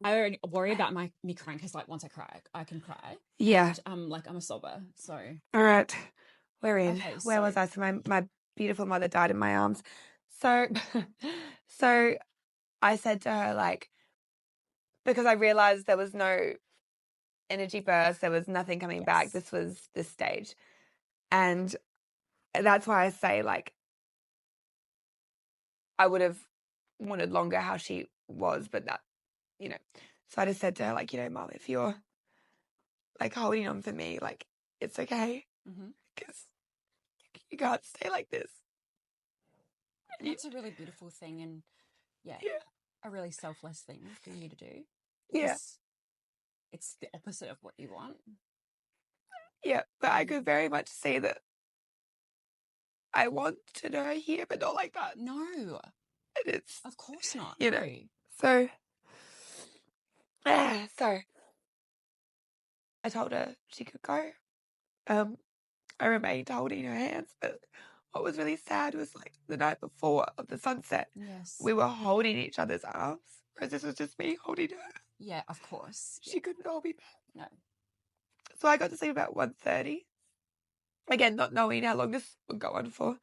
already worry about me crying because, once I cry, I can cry.
Yeah.
And, I'm a sobber, so.
All right. We're in.
Okay,
Where was
so-
I? So my beautiful mother died in my arms. So, so I said to her, like, because I realized there was no energy burst, there was nothing coming back.
Yes.
This was this stage. And that's why I say, like, I would have wanted longer how she was, but that, you know. So I just said to her, like, you know, Mum, if you're like holding on for me, like, it's okay. Because you can't stay like this.
And that's a really beautiful thing, and
Yeah.
a really selfless thing for you to do.
Yeah.
It's the opposite of what you want.
Yeah, but I could very much see that I want to know here, but not like that.
No,
And it's,
of course not.
you know,
No.
so I told her she could go. I remained holding her hands, but what was really sad was, like, the night before of the sunset,
Yes.
we were holding each other's arms, whereas this was just me holding her.
Yeah, of course.
She couldn't hold me back.
No.
So I got to sleep about 1:30. Again, not knowing how long this would go on for.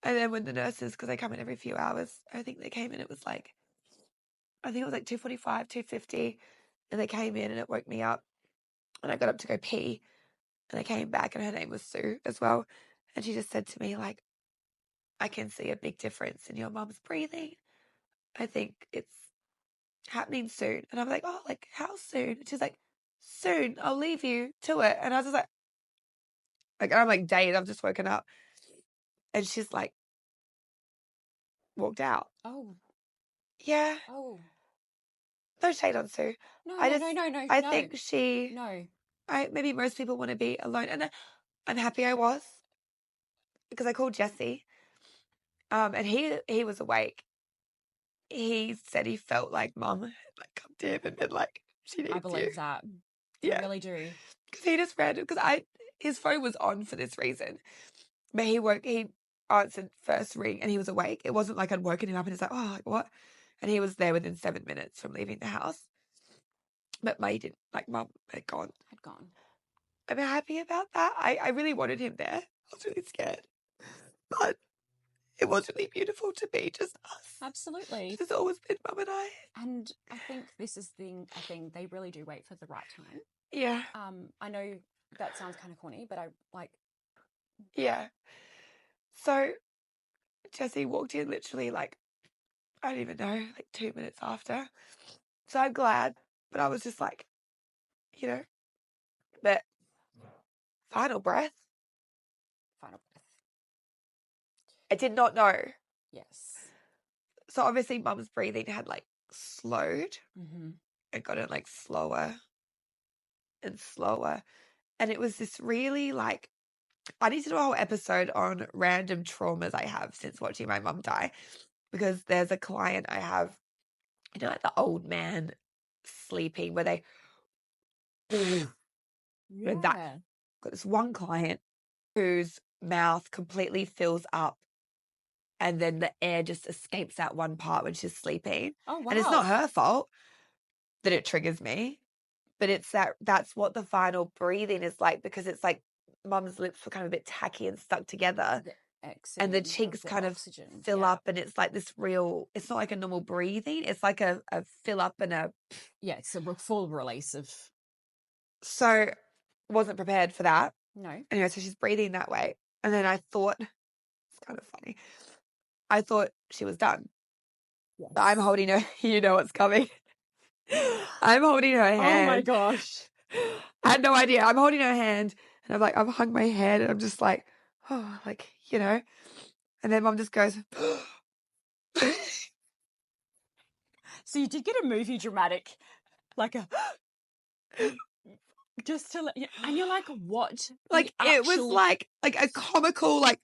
And then when the nurses, because they come in every few hours, I think they came in, it was like, I think it was like 2:45, 2:50, and they came in and it woke me up. And I got up to go pee, and I came back, and her name was Sue as well. And she just said to me, like, I can see a big difference in your mum's breathing. I think it's happening soon. And I'm like, oh, like, how soon? And she's like, soon, I'll leave you to it. And I was just like, I'm like, dazed, I've just woken up. And she's like, walked out.
Oh.
Yeah.
Oh.
No shade on Sue.
No,
I
no.
think she,
No.
maybe most people want to be alone. And I'm happy I was, because I called Jesse. And he was awake. He said he felt like Mum had, like, come to him and been like, she needs you.
I believe that.
Yeah.
I really do.
Because he just read, because his phone was on for this reason. But he answered first ring and he was awake. It wasn't like I'd woken him up and he's like, oh, like, what? And he was there within 7 minutes from leaving the house. But May didn't, like, Mum had gone. I'm happy about that. I really wanted him there. I was really scared. But it was really beautiful to be just us.
Absolutely.
It's always been Mum and I.
And I think this is a thing, they really do wait for the right time.
Yeah.
I know that sounds kind of corny, but I like.
Yeah. So Jesse walked in literally, like, I don't even know, like 2 minutes after. So I'm glad, but I was just like, you know, but final breath. I did not know.
Yes.
So obviously Mum's breathing had, like, slowed.
Mm-hmm.
It got like slower and slower. And it was this really, like, I need to do a whole episode on random traumas I have since watching my mum die. Because there's a client I have, you know, like the old man sleeping where they got this one client whose mouth completely fills up and then the air just escapes out one part when she's sleeping.
Oh, wow.
And it's not her fault that it triggers me, but it's that's what the final breathing is like, because it's like Mum's lips were kind of a bit tacky and stuck together. And the cheeks kind of fill up, and it's like this real, it's not like a normal breathing. It's like a fill up and a...
Yeah, it's a full release of...
So wasn't prepared for that.
No.
Anyway, so she's breathing that way. And then I thought, it's kind of funny, I thought she was done. Yes. But I'm holding her, you know what's coming. I'm holding her hand.
Oh my gosh.
I had no idea. I'm holding her hand and I'm like, I've hung my head and I'm just like, oh, like, you know. And then Mum just goes...
So you did get a movie dramatic, like a... just to let you... And you're like, what?
Like, it was like a comical, like,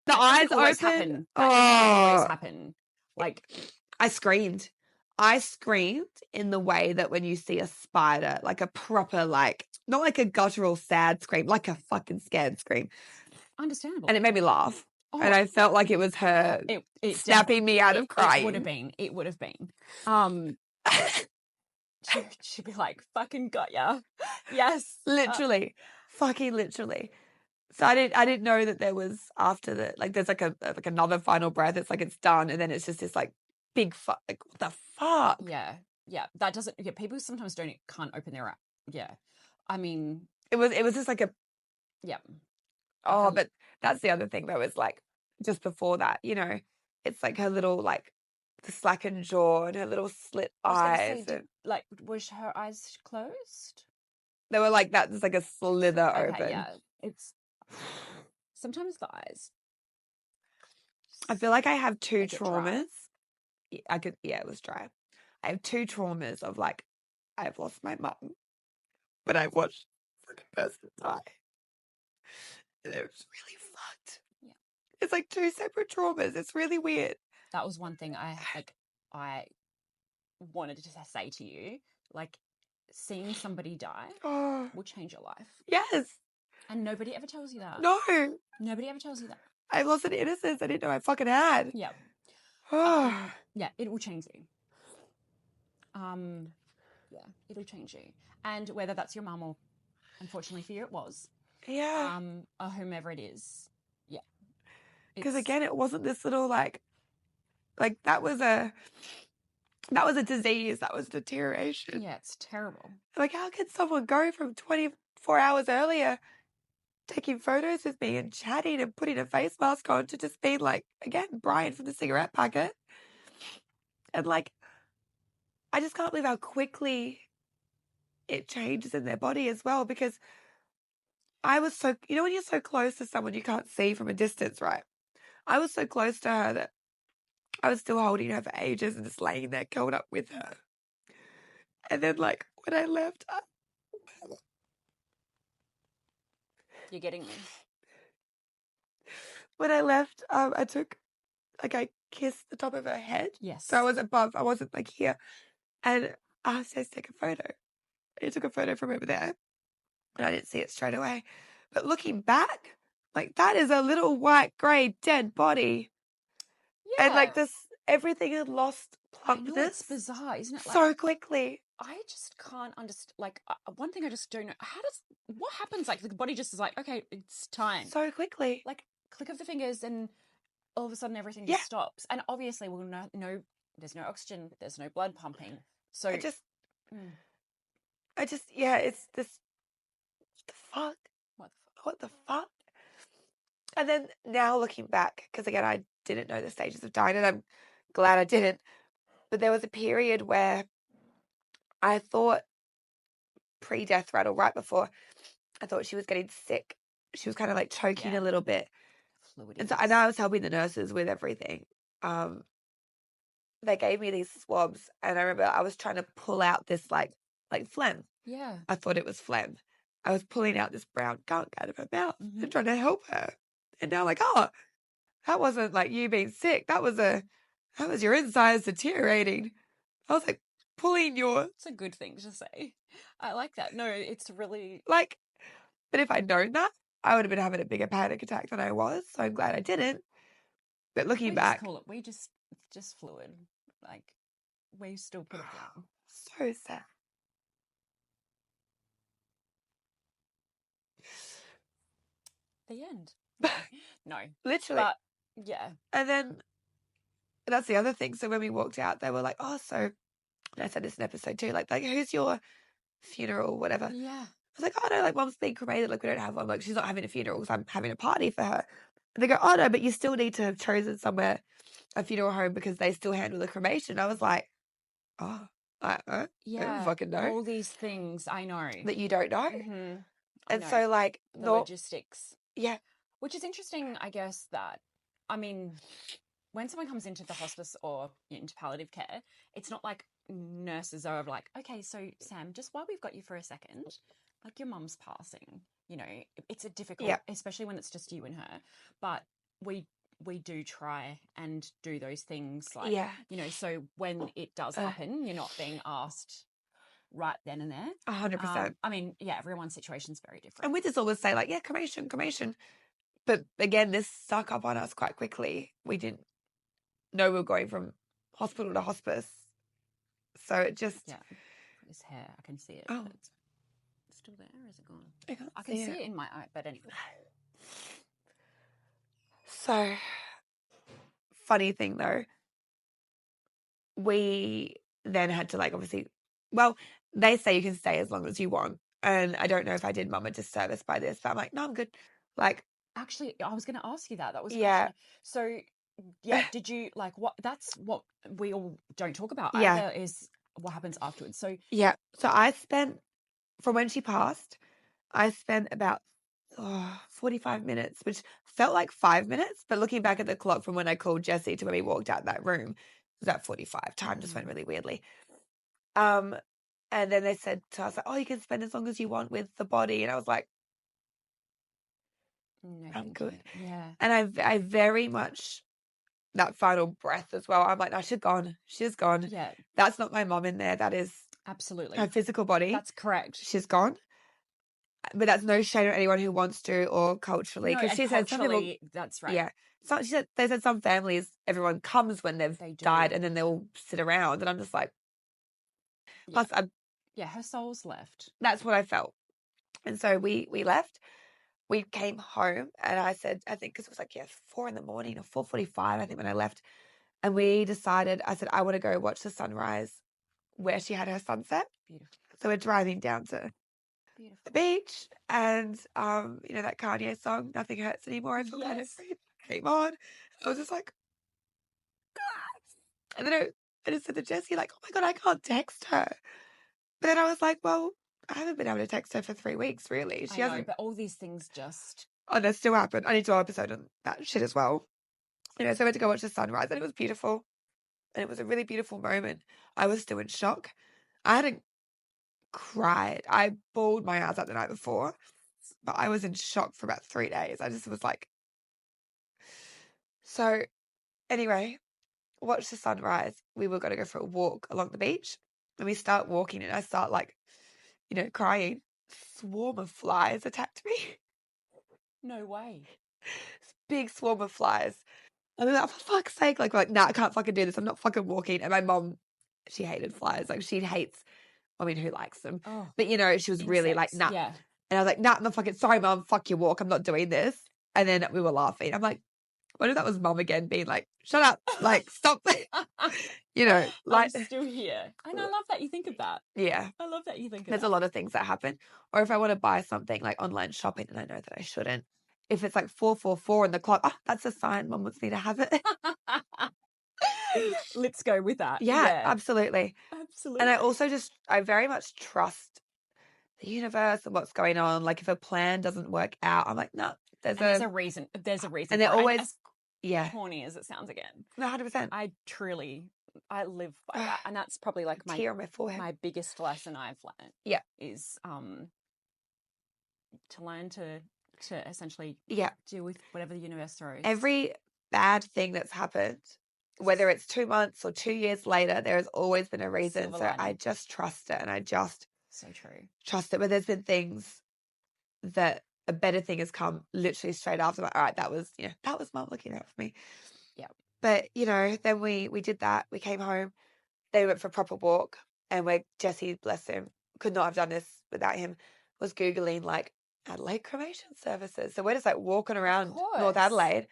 the eyes open.
Always happen. Like,
I screamed. I screamed in the way that when you see a spider, like a proper, like, not like a guttural sad scream, like a fucking scared scream.
Understandable.
And it made me laugh. Oh, and I felt like it was her snapping me out of crying.
It would have been. She'd be like, fucking got ya. Yes.
Literally. Fucking literally. So I didn't know that there was after the, like, there's like another final breath. It's like it's done, and then it's just this like big fuck. Like, what the fuck?
Yeah. That doesn't. Yeah, people sometimes can't open their. Yeah, I mean,
It was just like a.
Yeah.
Oh, but that's the other thing that was like just before that. It's like her little like the slackened jaw and her little slit eyes.
Say, was her eyes closed?
They were like that. There's like a slither open.
Yeah. It's sometimes the eyes.
I feel like I have two traumas. It was dry. I have two traumas of like, I've lost my mum, but I watched the person die. And it was really fucked.
Yeah.
It's like two separate traumas. It's really weird.
That was one thing I wanted to say to you. Like, seeing somebody die will change your life.
Yes.
And nobody ever tells you that.
No.
Nobody ever tells you that.
I lost an innocence I didn't know I fucking had.
Yeah. Yeah, it will change you. Yeah, it'll change you. And whether that's your mum or, unfortunately for you, it was.
Yeah.
Or whomever it is. Yeah.
Because again, it wasn't this little like that was a disease. That was deterioration.
Yeah, it's terrible.
Like, how can someone go from 24 hours earlier taking photos with me and chatting and putting a face mask on to just being like, again, Brian from the cigarette packet? And like, I just can't believe how quickly it changes in their body as well, because I was so, when you're so close to someone you can't see from a distance, right? I was so close to her that I was still holding her for ages and just laying there curled up with her. And then like when I left,
You're getting me.
When I left, I kissed the top of her head.
Yes.
So I was above, I wasn't like here. And I asked her to take a photo. I took a photo from over there. And I didn't see it straight away. But looking back, like, that is a little white, grey, dead body. Yeah. And like everything had lost plumpness.
I know, it's bizarre, isn't it?
So quickly.
I just can't understand. Like, one thing I just don't know. What happens? Like, the body just is like, okay, it's time.
So quickly.
Like, click of the fingers and all of a sudden everything just stops. And obviously we'll know there's no oxygen, there's no blood pumping. So it's this, what the fuck? What the fuck?
And then now looking back, because again, I didn't know the stages of dying and I'm glad I didn't. But there was a period where I thought pre-death rattle, right before, I thought she was getting sick. She was kind of like choking a little bit. And so I know I was helping the nurses with everything. They gave me these swabs and I remember I was trying to pull out this like phlegm.
Yeah.
I thought it was phlegm. I was pulling out this brown gunk out of her mouth and trying to help her. And now like, oh, that wasn't like you being sick. That was your insides deteriorating. I was like pulling your...
It's a good thing to say. I like that. No, it's really...
Like, but if I'd known that, I would have been having a bigger panic attack than I was. So I'm glad I didn't. But looking back...
It's just fluid. Like, we still put it down.
So sad.
The end. No.
Literally.
But, yeah.
And then, that's the other thing. So when we walked out, they were like, oh, so... And I said this in episode 2, like, who's your funeral, whatever.
Yeah.
I was like, oh, no, like, Mum's being cremated. Like, we don't have one. Like, she's not having a funeral because I'm having a party for her. And they go, oh, no, but you still need to have chosen somewhere, a funeral home, because they still handle the cremation. I was like, oh, I don't fucking know.
All these things I know.
That you don't know.
Mm-hmm.
And so, like...
The logistics.
Yeah.
Which is interesting, I guess, that, I mean, when someone comes into the hospice or into palliative care, it's not like nurses are like, okay, so Sam, just while we've got you for a second, like your mum's passing, it's a difficult, especially when it's just you and her. But we do try and do those things, like, so when it does happen, you're not being asked right then and there.
100%.
I mean, yeah, everyone's situation's very different.
And we just always say, like, yeah, cremation. But again, this stuck up on us quite quickly. We didn't know we were going from hospital to hospice. So it just...
Yeah. His hair, I can see it.
Oh.
It's still there, or is it gone? I can see it in my eye, but anyway.
So, funny thing though, we then had to like obviously, well, they say you can stay as long as you want. And I don't know if I did mum a disservice by this, but I'm like, no, I'm good. Like,
actually, I was going to ask you that. That was
yeah.
So, yeah, did you like what? That's what we all don't talk about
Yeah.
either, is what happens afterwards. So,
Yeah. So I spent, from when she passed, I spent about 45 minutes, which felt like 5 minutes. But looking back at the clock from when I called Jessie to when we walked out that room, it was at 45. Time just went really weirdly. And then they said to us, like, oh, you can spend as long as you want with the body. And I was like,
no,
I'm
thank
good.
you. Yeah.
And I very much, that final breath as well, I'm like, no, she's gone. She's gone.
Yeah.
That's not my mom in there. That is
absolutely
her physical body.
That's correct.
She's gone. But that's no shame on anyone who wants to, or culturally.
No,
Because
and
she said some people,
culturally, that's right.
yeah. So she said, they said some families, everyone comes when they've
They do.
died and then they'll sit around. And I'm just like,
Yeah.
plus,
Yeah, her soul's left.
that's what I felt. And so we left. We came home and I said, I think because it was like, 4 a.m. or 4:45, I think, when I left. And we decided, I said, I want to go watch the sunrise where she had her sunset.
Beautiful.
So we're driving down to the beach and, that Kanye song, Nothing Hurts Anymore. I feel kind of free. Came on. I was just like, God. And then I just said to Jessie, like, oh my God, I can't text her. But then I was like, well, I haven't been able to text her for 3 weeks, really. She hasn't.
But all these things just.
Oh, that still happened. I need to do an episode on that shit as well. So I went to go watch the sunrise and it was beautiful. And it was a really beautiful moment. I was still in shock. I hadn't cried. I bawled my eyes out the night before, but I was in shock for about 3 days. I just was like. So anyway, watch the sunrise. We were going to go for a walk along the beach. And we start walking and I start like, crying. Swarm of flies attacked me.
No way.
Big swarm of flies. And I'm like, for fuck's sake. Like, we're like, nah, I can't fucking do this. I'm not fucking walking. And my mom, she hated flies. Like, she hates, I mean, who likes them?
Oh,
but, she was really like, nah.
Yeah.
And I was like, nah, I'm not fucking, sorry, mom, fuck your walk. I'm not doing this. And then we were laughing. I'm like, what if that was mom again being like, shut up, like, stop. Like,
I'm still here. And I love that you think of that.
Yeah.
I love that you think of
There's
that.
a lot of things that happen. Or if I want to buy something like online shopping and I know that I shouldn't, if it's like 4:44 on the clock, that's a sign mom wants me to have it.
Let's go with that.
Yeah, absolutely.
Absolutely.
And I very much trust the universe and what's going on. Like, if a plan doesn't work out, I'm like, no, there's a
reason. There's a reason.
And they're always,
as corny as it sounds again.
100%.
I live by that. And that's probably like
tear on my forehead.
My biggest lesson I've learned.
Yeah.
Is to learn to essentially deal with whatever the universe throws.
Every bad thing that's happened, whether it's 2 months or 2 years later, there has always been a reason. So I just trust it, and I just
so true
trust it. But there's been things that a better thing has come literally straight after. Like, all right, that was mom looking out for me.
Yeah.
But then we did that. We came home. They went for a proper walk, and where Jesse, bless him, could not have done this without him, was Googling like Adelaide cremation services. So we're just like walking around North Adelaide,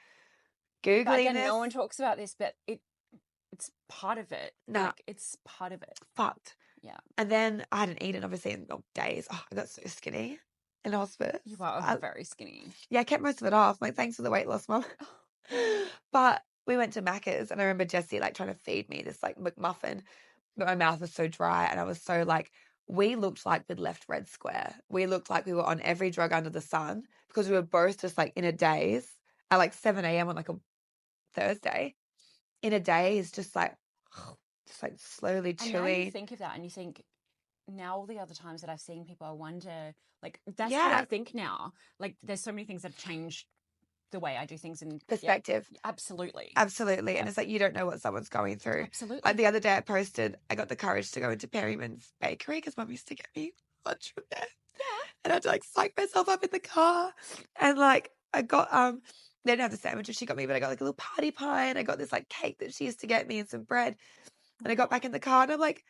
Googling
but again,
this.
no one talks about this, but it's part of it.
No.
Like, it's part of it.
Fucked.
Yeah.
And then I hadn't eaten, obviously, in days. Oh, I got so skinny in hospice.
You are very skinny.
Yeah, I kept most of it off. Like, thanks for the weight loss, mum. But we went to Macca's, and I remember Jessie like trying to feed me this like McMuffin, but my mouth was so dry, and I was so like, we looked like we'd left Red Square. We looked like we were on every drug under the sun because we were both just like in a daze at like 7 a.m. on like a Thursday. In a daze, just like slowly chewing. And now
you think of that, and you think, now all the other times that I've seen people, I wonder, like, that's what I think now. Like, there's so many things that have changed the way I do things in
perspective.
Yeah, absolutely.
Yeah. And it's like, you don't know what someone's going through.
Absolutely.
Like the other day I got the courage to go into Perryman's bakery because mum used to get me lunch from there.
Yeah.
And I had to like psych myself up in the car. And like I got they didn't have the sandwiches she got me, but I got like a little party pie, and I got this like cake that she used to get me and some bread. And I got back in the car and I'm like,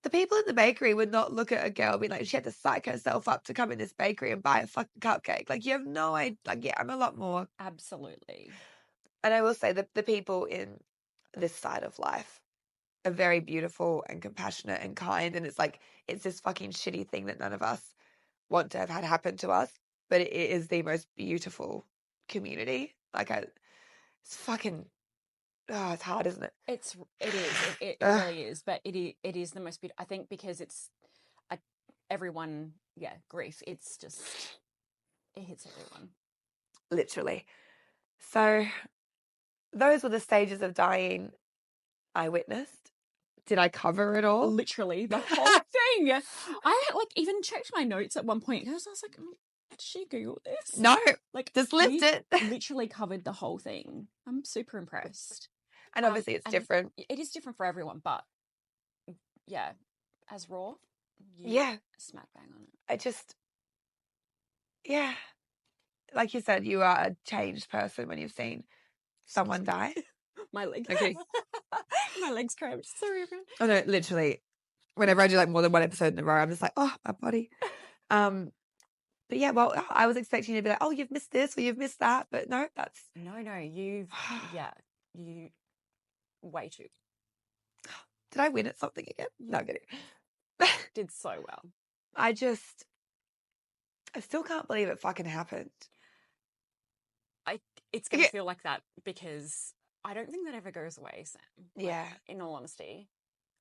The people in the bakery would not look at a girl and be like, she had to psych herself up to come in this bakery and buy a fucking cupcake. Like, you have no idea. Like, yeah, I'm a lot more.
Absolutely.
And I will say that the people in this side of life are very beautiful and compassionate and kind. And it's like, it's this fucking shitty thing that none of us want to have had happen to us. But it is the most beautiful community. Like, it's fucking, oh, it's hard, isn't it?
It really is. But it is the most beautiful, I think, because it's everyone, grief. It's just, it hits everyone.
Literally. So those were the stages of dying I witnessed. Did I cover it all?
Literally the whole thing. I even checked my notes at one point because I was like, did she Google this?
No,
like
just list it.
Literally covered the whole thing. I'm super impressed.
And obviously it's different.
It is different for everyone, but yeah, as raw, smack bang on it.
Like you said, you are a changed person when you've seen someone die.
My leg.
Okay.
My leg's cramped. Sorry, everyone.
Oh no, literally. Whenever I do like more than one episode in a row, I'm just like, oh, my body. But yeah, well, I was expecting you to be like, oh, you've missed this or you've missed that, but no, that's
no, you way too.
Did I win at something again? No, I'm kidding.
Did so well.
I still can't believe it fucking happened.
It's going to feel like that because I don't think that ever goes away, Sam.
Yeah.
In all honesty,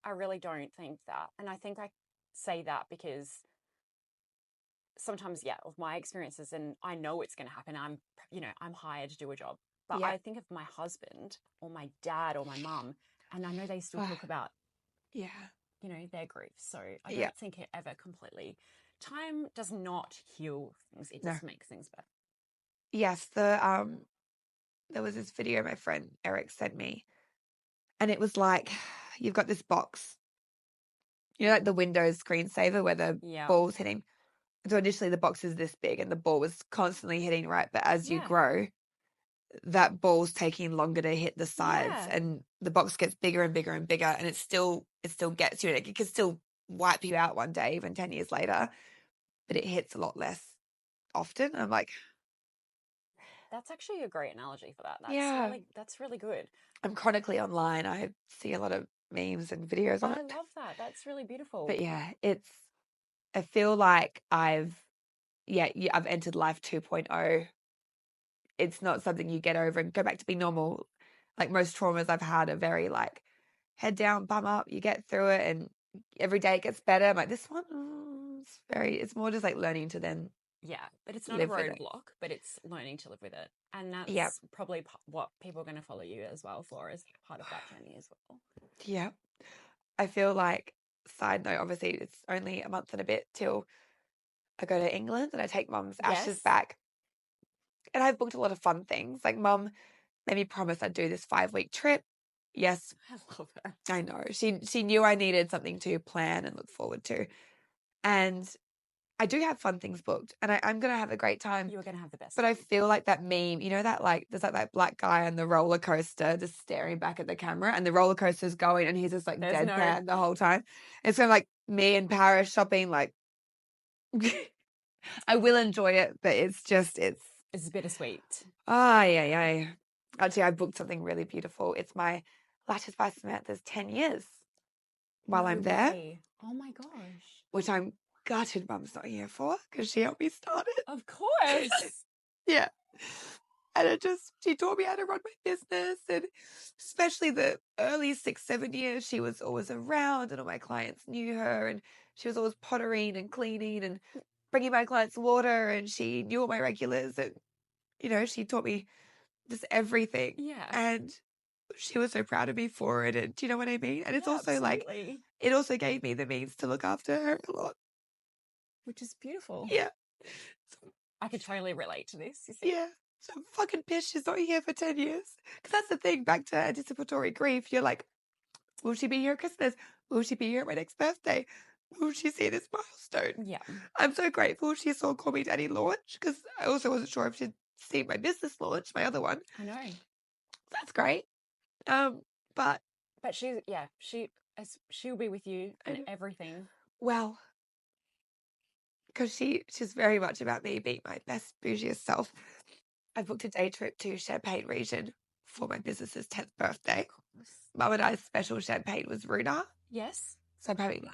I really don't think that. And I think I say that because sometimes, of my experiences, and I know it's going to happen. I'm hired to do a job. But I think of my husband or my dad or my mum, and I know they still talk about, their grief. So I don't think it ever completely. Time does not heal things. It just makes things better.
Yes, there was this video my friend Eric sent me, and it was like, you've got this box, like the Windows screensaver where the ball's hitting. So initially the box is this big and the ball was constantly hitting right, but as you grow, that ball's taking longer to hit the sides and the box gets bigger and bigger and bigger, and it still gets you, and it can still wipe you out one day, even 10 years later, but it hits a lot less often. I'm like,
that's actually a great analogy for that. That's really good.
I'm chronically online. I see a lot of memes and videos on it.
I love that. That's really beautiful.
But I feel like I've entered life 2.0. It's not something you get over and go back to be normal. Like most traumas I've had are very like head down, bum up, you get through it and every day it gets better. I'm like, this one, it's more just like learning to then
but it's not a roadblock, but it's learning to live with it. And that's probably what people are going to follow you as well for as part of that journey as well.
Yeah. I feel like, side note, obviously it's only a month and a bit till I go to England and I take Mum's ashes back. And I've booked a lot of fun things. Like Mum made me promise I'd do this 5-week trip. Yes.
I love her.
I know. She knew I needed something to plan and look forward to. And I do have fun things booked and I'm going to have a great time.
You're going to have the best.
But I feel like that meme, that like, there's like that black guy on the roller coaster just staring back at the camera and the roller coaster's going and he's just like deadpan the whole time. It's kind of like me in Paris shopping, like, I will enjoy it, but it's
bittersweet.
Yeah. Actually, I booked something really beautiful. It's my Lattice by Samantha's 10 years while I'm there.
Oh my gosh.
Which I'm gutted Mum's not here for because she helped me start it.
Of course.
Yeah. And she taught me how to run my business, and especially the early 6-7 years, she was always around and all my clients knew her, and she was always pottering and cleaning and bringing my clients water, and she knew all my regulars, and, she taught me just everything.
Yeah.
And she was so proud of me for it, and do you know what I mean? And it's also
absolutely.
like, it also gave me the means to look after her a lot.
Which is beautiful.
Yeah.
I could totally relate to this, you see.
Yeah. So I'm fucking pissed she's not here for 10 years. Because that's the thing, back to anticipatory grief. You're like, will she be here at Christmas? Will she be here at my next birthday? Will she see this milestone?
Yeah.
I'm so grateful she saw Call Me Daddy launch, because I also wasn't sure if she'd see my business launch, my other one.
I know.
That's great. But
she, as she'll be with you and everything.
Well, because she's very much about me being my best, bougiest self. I booked a day trip to Champagne region for my business's 10th birthday. Mum and I's special champagne was Runa.
Yes.
So I'm having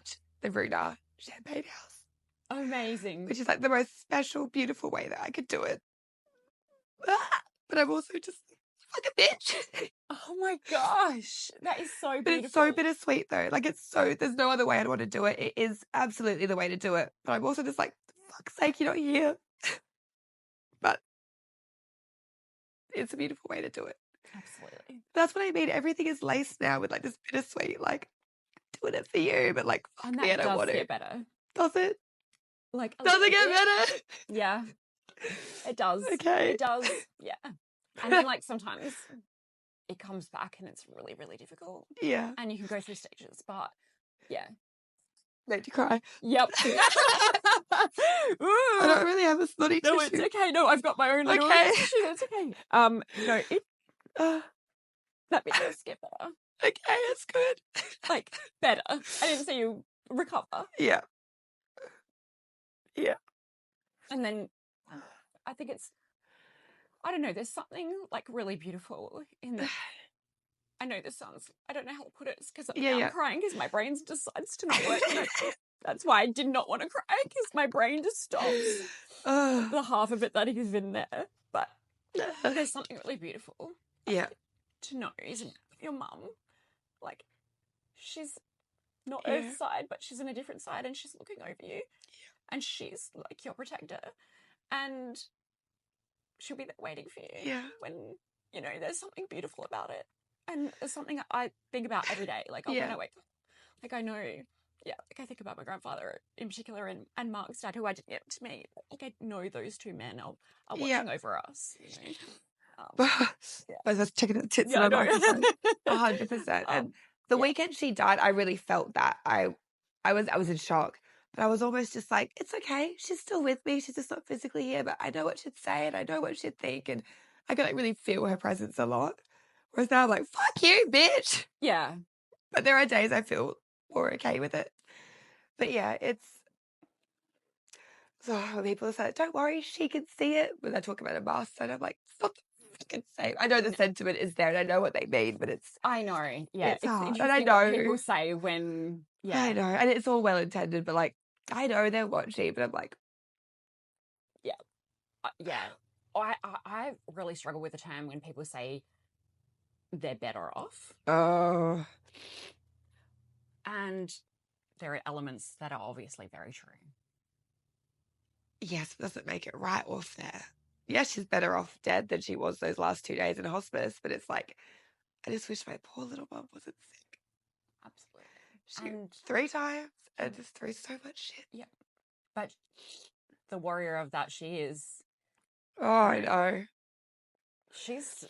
the Runa champagne house.
Amazing.
Which is like the most special, beautiful way that I could do it. But I'm also just like a bitch.
Oh my gosh. That is so beautiful.
But it's so bittersweet though. Like there's no other way I'd want to do it. It is absolutely the way to do it. But I'm also just like, for fuck's sake, you're not here. But it's a beautiful way to do it.
Absolutely.
That's what I mean. Everything is laced now with like this bittersweet, like doing it for you, but like, fuck me, I don't want to.
Get better.
Does it?
Like,
does it get better?
Yeah. It does.
Okay.
It does. Yeah. And then like sometimes it comes back and it's really, really difficult.
Yeah.
And you can go through stages, but yeah.
Made you cry.
Yep.
I don't really have a snotty tissue.
No, it's okay. No, I've got my own little tissue. It's okay. No, that bit does get better.
Okay, it's good.
Like, better. I didn't say you recover.
Yeah. Yeah.
And then I think I don't know, there's something like really beautiful in that. I know this sounds, I don't know how to put it. It's because I'm crying because my brain decides to not work. That's why I did not want to cry, because my brain just stops the half of it that is in there. But there's something really beautiful.
Yeah.
To know, isn't your mum, like, she's not Earth's side, but she's in a different side and she's looking over you. Yeah. And she's like your protector. And she'll be there waiting for you.
Yeah.
When, you know, there's something beautiful about it. And there's something I think about every day. Like, when I wake up, like, I know, like, I think about my grandfather in particular and Mark's dad, who I didn't get to meet. Like, I know those two men are watching over us, you know.
I was checking the tits on my microphone. 100%. And the weekend she died, I really felt that. I was in shock. But I was almost just like, it's okay. She's still with me. She's just not physically here. But I know what she'd say and I know what she'd think. And I could like really feel her presence a lot. Whereas now I'm like, fuck you, bitch.
Yeah.
But there are days I feel more okay with it. But yeah, it's... So when people say, don't worry, she can see it. When I talk about a mask, and I'm like, it's not the fucking same. I know the sentiment is there and I know what they mean, but it's...
I know, yeah.
It's hard. And I know...
what people say when... Yeah.
I know. And it's all well intended, but like, I know they're watching, but I'm like...
Yeah. Yeah. I really struggle with the term when people say they're better off.
Oh.
And there are elements that are obviously very true.
Yes, but doesn't make it right or fair. Yes, she's better off dead than she was those last 2 days in hospice, but it's like, I just wish my poor little mum wasn't sick.
Absolutely.
And 3 times and just through so much shit.
Yeah. But the warrior of that she is.
Oh, I know.
She's...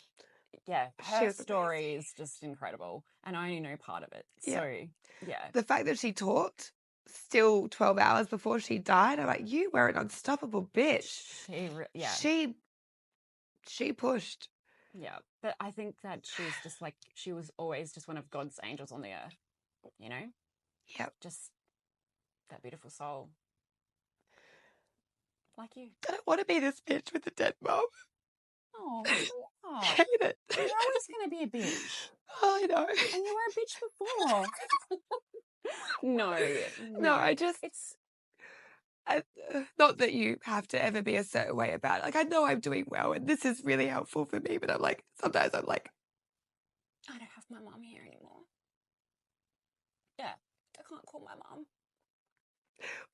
Yeah, her story is just incredible. And I only know part of it.
Yeah.
So, yeah.
The fact that she talked still 12 hours before she died, I'm like, you were an unstoppable bitch. She pushed.
Yeah. But I think that she's just like, she was always just one of God's angels on the earth, you know?
Yep.
Just that beautiful soul. Like you.
I don't want to be this bitch with a dead mom.
Oh,
I hate it.
You're always going to be a bitch.
Oh, I know.
And you were a bitch before. No,
I just... not that you have to ever be a certain way about it. Like, I know I'm doing well and this is really helpful for me, but I'm like, sometimes I'm like...
I don't have my mum here anymore. Yeah, I can't call my mum.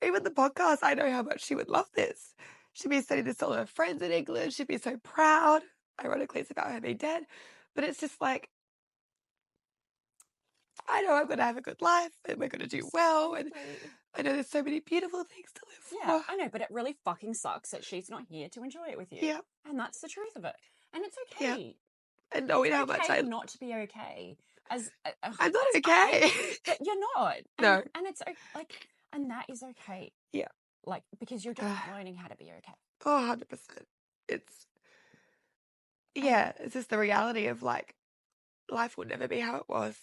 Even the podcast, I know how much she would love this. She'd be sending this to all her friends in England. She'd be so proud. Ironically, it's about her being dead. But it's just like, I know I'm going to have a good life and we're going to do well. And I know there's so many beautiful things to live for.
Yeah, I know, but it really fucking sucks that she's not here to enjoy it with you.
Yeah.
And that's the truth of it. And it's okay.
Yeah. And knowing how much
not to be okay.
I'm not okay.
But you're not.
No.
And it's like, and that is okay.
Yeah.
Like, because you're just learning how to be okay.
Oh, 100%. It's just the reality of like, life will never be how it was.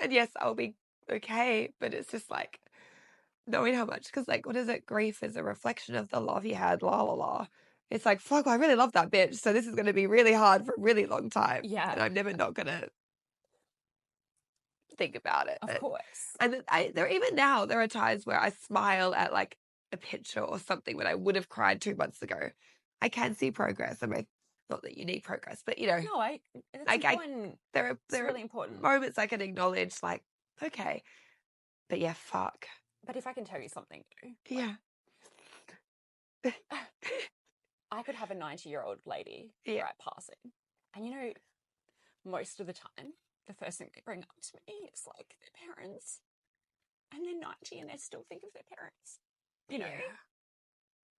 And yes, I'll be okay, but it's just like knowing how much, because like, what is it? Grief is a reflection of the love you had, la la la. It's like, fuck, I really love that bitch, so this is going to be really hard for a really long time.
Yeah.
And I'm never not going to think about it.
Of course.
And even now, there are times where I smile at like a picture or something when I would have cried 2 months ago. I can see progress. I mean, not that you need progress, but
No, it's important.
There
it's really
are
important.
moments I can acknowledge, like, okay, but yeah, fuck.
But if I can tell you something,
yeah,
I could have a 90-year-old lady right passing, and most of the time, the first thing they bring up to me is like their parents, and they're 90 and they still think of their parents.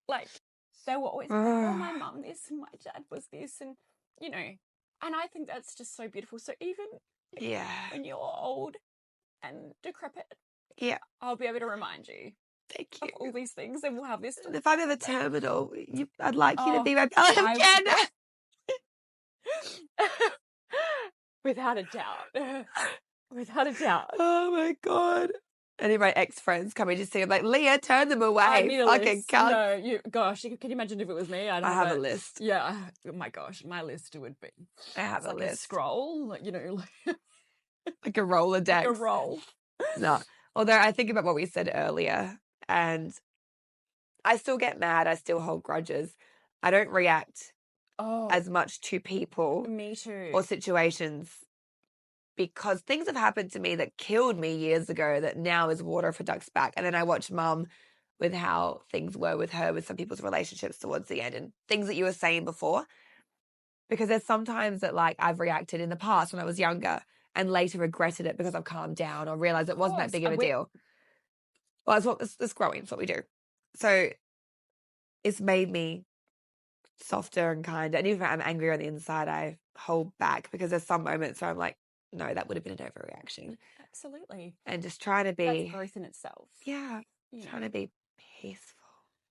Like they were always like, oh, my mum this and my dad was this, and and I think that's just so beautiful. So even when you're old and decrepit, I'll be able to remind you.
Thank you.
Of all these things, and we'll have this.
If I'm ever terminal, I'd like you to be my palliative care.
Without a doubt. Without a doubt.
Oh my God. Any of my ex-friends coming to see him like, Leah, turn them away.
I need a list.
Can't.
No, gosh, can you imagine if it was me?
I have a list.
Yeah. Oh my gosh, my list would be.
I have a list.
A scroll, like
a Rolodex.
Like a roll.
No. Although I think about what we said earlier, and I still get mad. I still hold grudges. I don't react as much to people.
Me too.
Or situations, because things have happened to me that killed me years ago that now is water for ducks back. And then I watch Mum with how things were with her, with some people's relationships towards the end, and things that you were saying before. Because there's sometimes that like I've reacted in the past when I was younger and later regretted it because I've calmed down or realized it wasn't that big of a deal. Well, it's growing. It's what we do. So it's made me softer and kinder. And even if I'm angry on the inside, I hold back, because there's some moments where I'm like, no, that would have been an overreaction.
Absolutely.
And just trying to be...
That's growth in itself.
Yeah. Trying to be peaceful.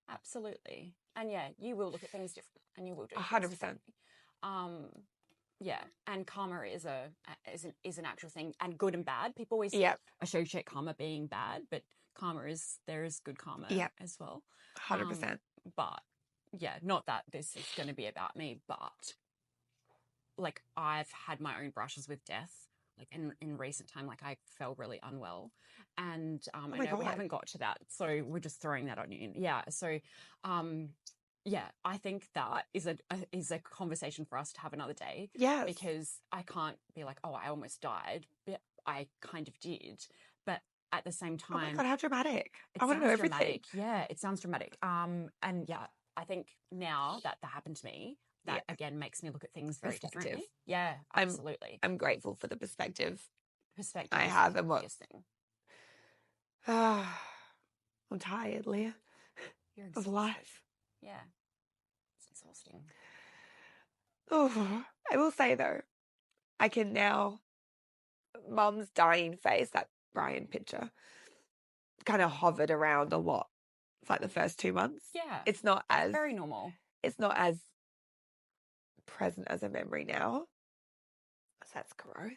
Absolutely. And yeah, you will look at things differently, and you will do
100%.
Yeah, and karma is an actual thing, and good and bad. People always associate karma being bad, but there is good karma as well.
100%.
But yeah, not that this is going to be about me, but like I've had my own brushes with death. Like in recent time, like I felt really unwell, and I know we haven't got to that, so we're just throwing that on you. Yeah, so yeah, I think that is a conversation for us to have another day.
Yeah,
because I can't be like, oh, I almost died, but I kind of did. But at the same time,
oh my God, how dramatic! I want to know everything.
Dramatic. Yeah, it sounds dramatic. And yeah, I think now that happened to me, that again makes me look at things very differently. Yeah, absolutely.
I'm grateful for the perspective
I
have, and what thing. I'm tired, Leah.
You're
of life.
Yeah, it's exhausting.
Oh, I will say though, I can now. Mum's dying face, that Brian picture, kind of hovered around a lot for like the first 2 months.
Yeah,
it's not as
very normal.
It's not as present as a memory now. So that's growth.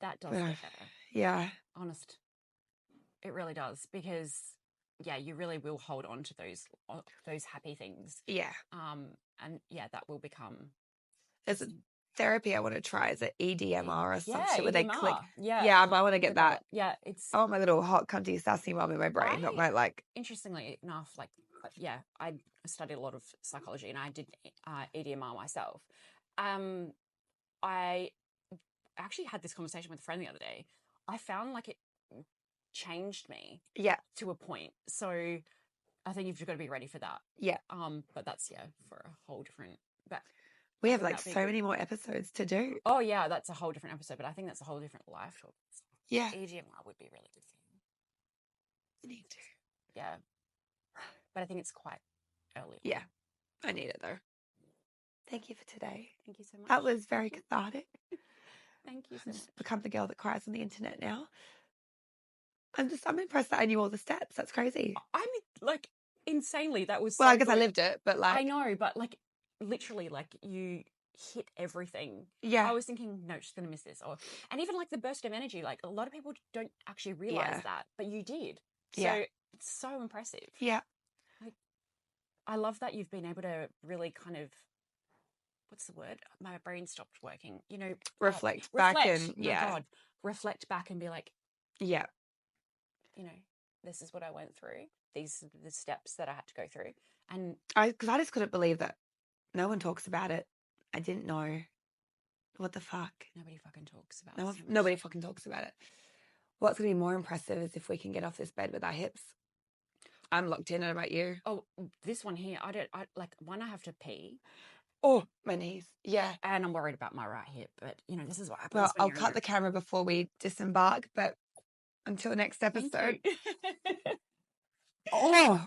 That does get better.
Yeah.
Honest. It really does, because yeah, you really will hold on to those happy things.
Yeah.
And yeah, that will become.
There's a therapy I want to try. Is it EDMR or some shit where they click?
Yeah.
Yeah, I want to get that.
Yeah, it's.
I want my little hot cunty sassy mum in my brain, not my like.
Interestingly enough, like yeah, I studied a lot of psychology and I did EDMR myself. I actually had this conversation with a friend the other day. I found like it changed me to a point, so I think you've just got to be ready for that. But that's for a whole different. But
we have like so many more episodes to do.
Oh yeah, that's a whole different episode, but I think that's a whole different life talk.
Yeah,
EDMR would be really good for you.
You need to.
Yeah, but I think it's quite early.
Yeah, I need it though. Thank you for today.
Thank you so much.
That was very cathartic.
Thank you so much.
Become the girl that cries on the internet now. I'm impressed that I knew all the steps. That's crazy.
I mean, like, insanely. That was
I guess I lived it, but like.
I know, but like, literally, like, you hit everything.
Yeah.
I was thinking, no, she's going to miss this. And even like the burst of energy, like a lot of people don't actually realize that, but you did. So it's so impressive.
Yeah.
Like, I love that you've been able to really kind of, what's the word? My brain stopped working. You know,
reflect back and
my God, reflect back and be like,
yeah,
you know, this is what I went through. These are the steps that I had to go through. And
because I just couldn't believe that no one talks about it. I didn't know. What the fuck?
Nobody fucking talks about it.
Nobody fucking talks about it. What's going to be more impressive is if we can get off this bed with our hips. I'm locked in. What about you?
Oh, this one here, I have to pee.
Oh, my knees. Yeah.
And I'm worried about my right hip, but you know, this is what happens.
Well, I'll cut the camera before we disembark, but until next episode.
Thank you.
Oh,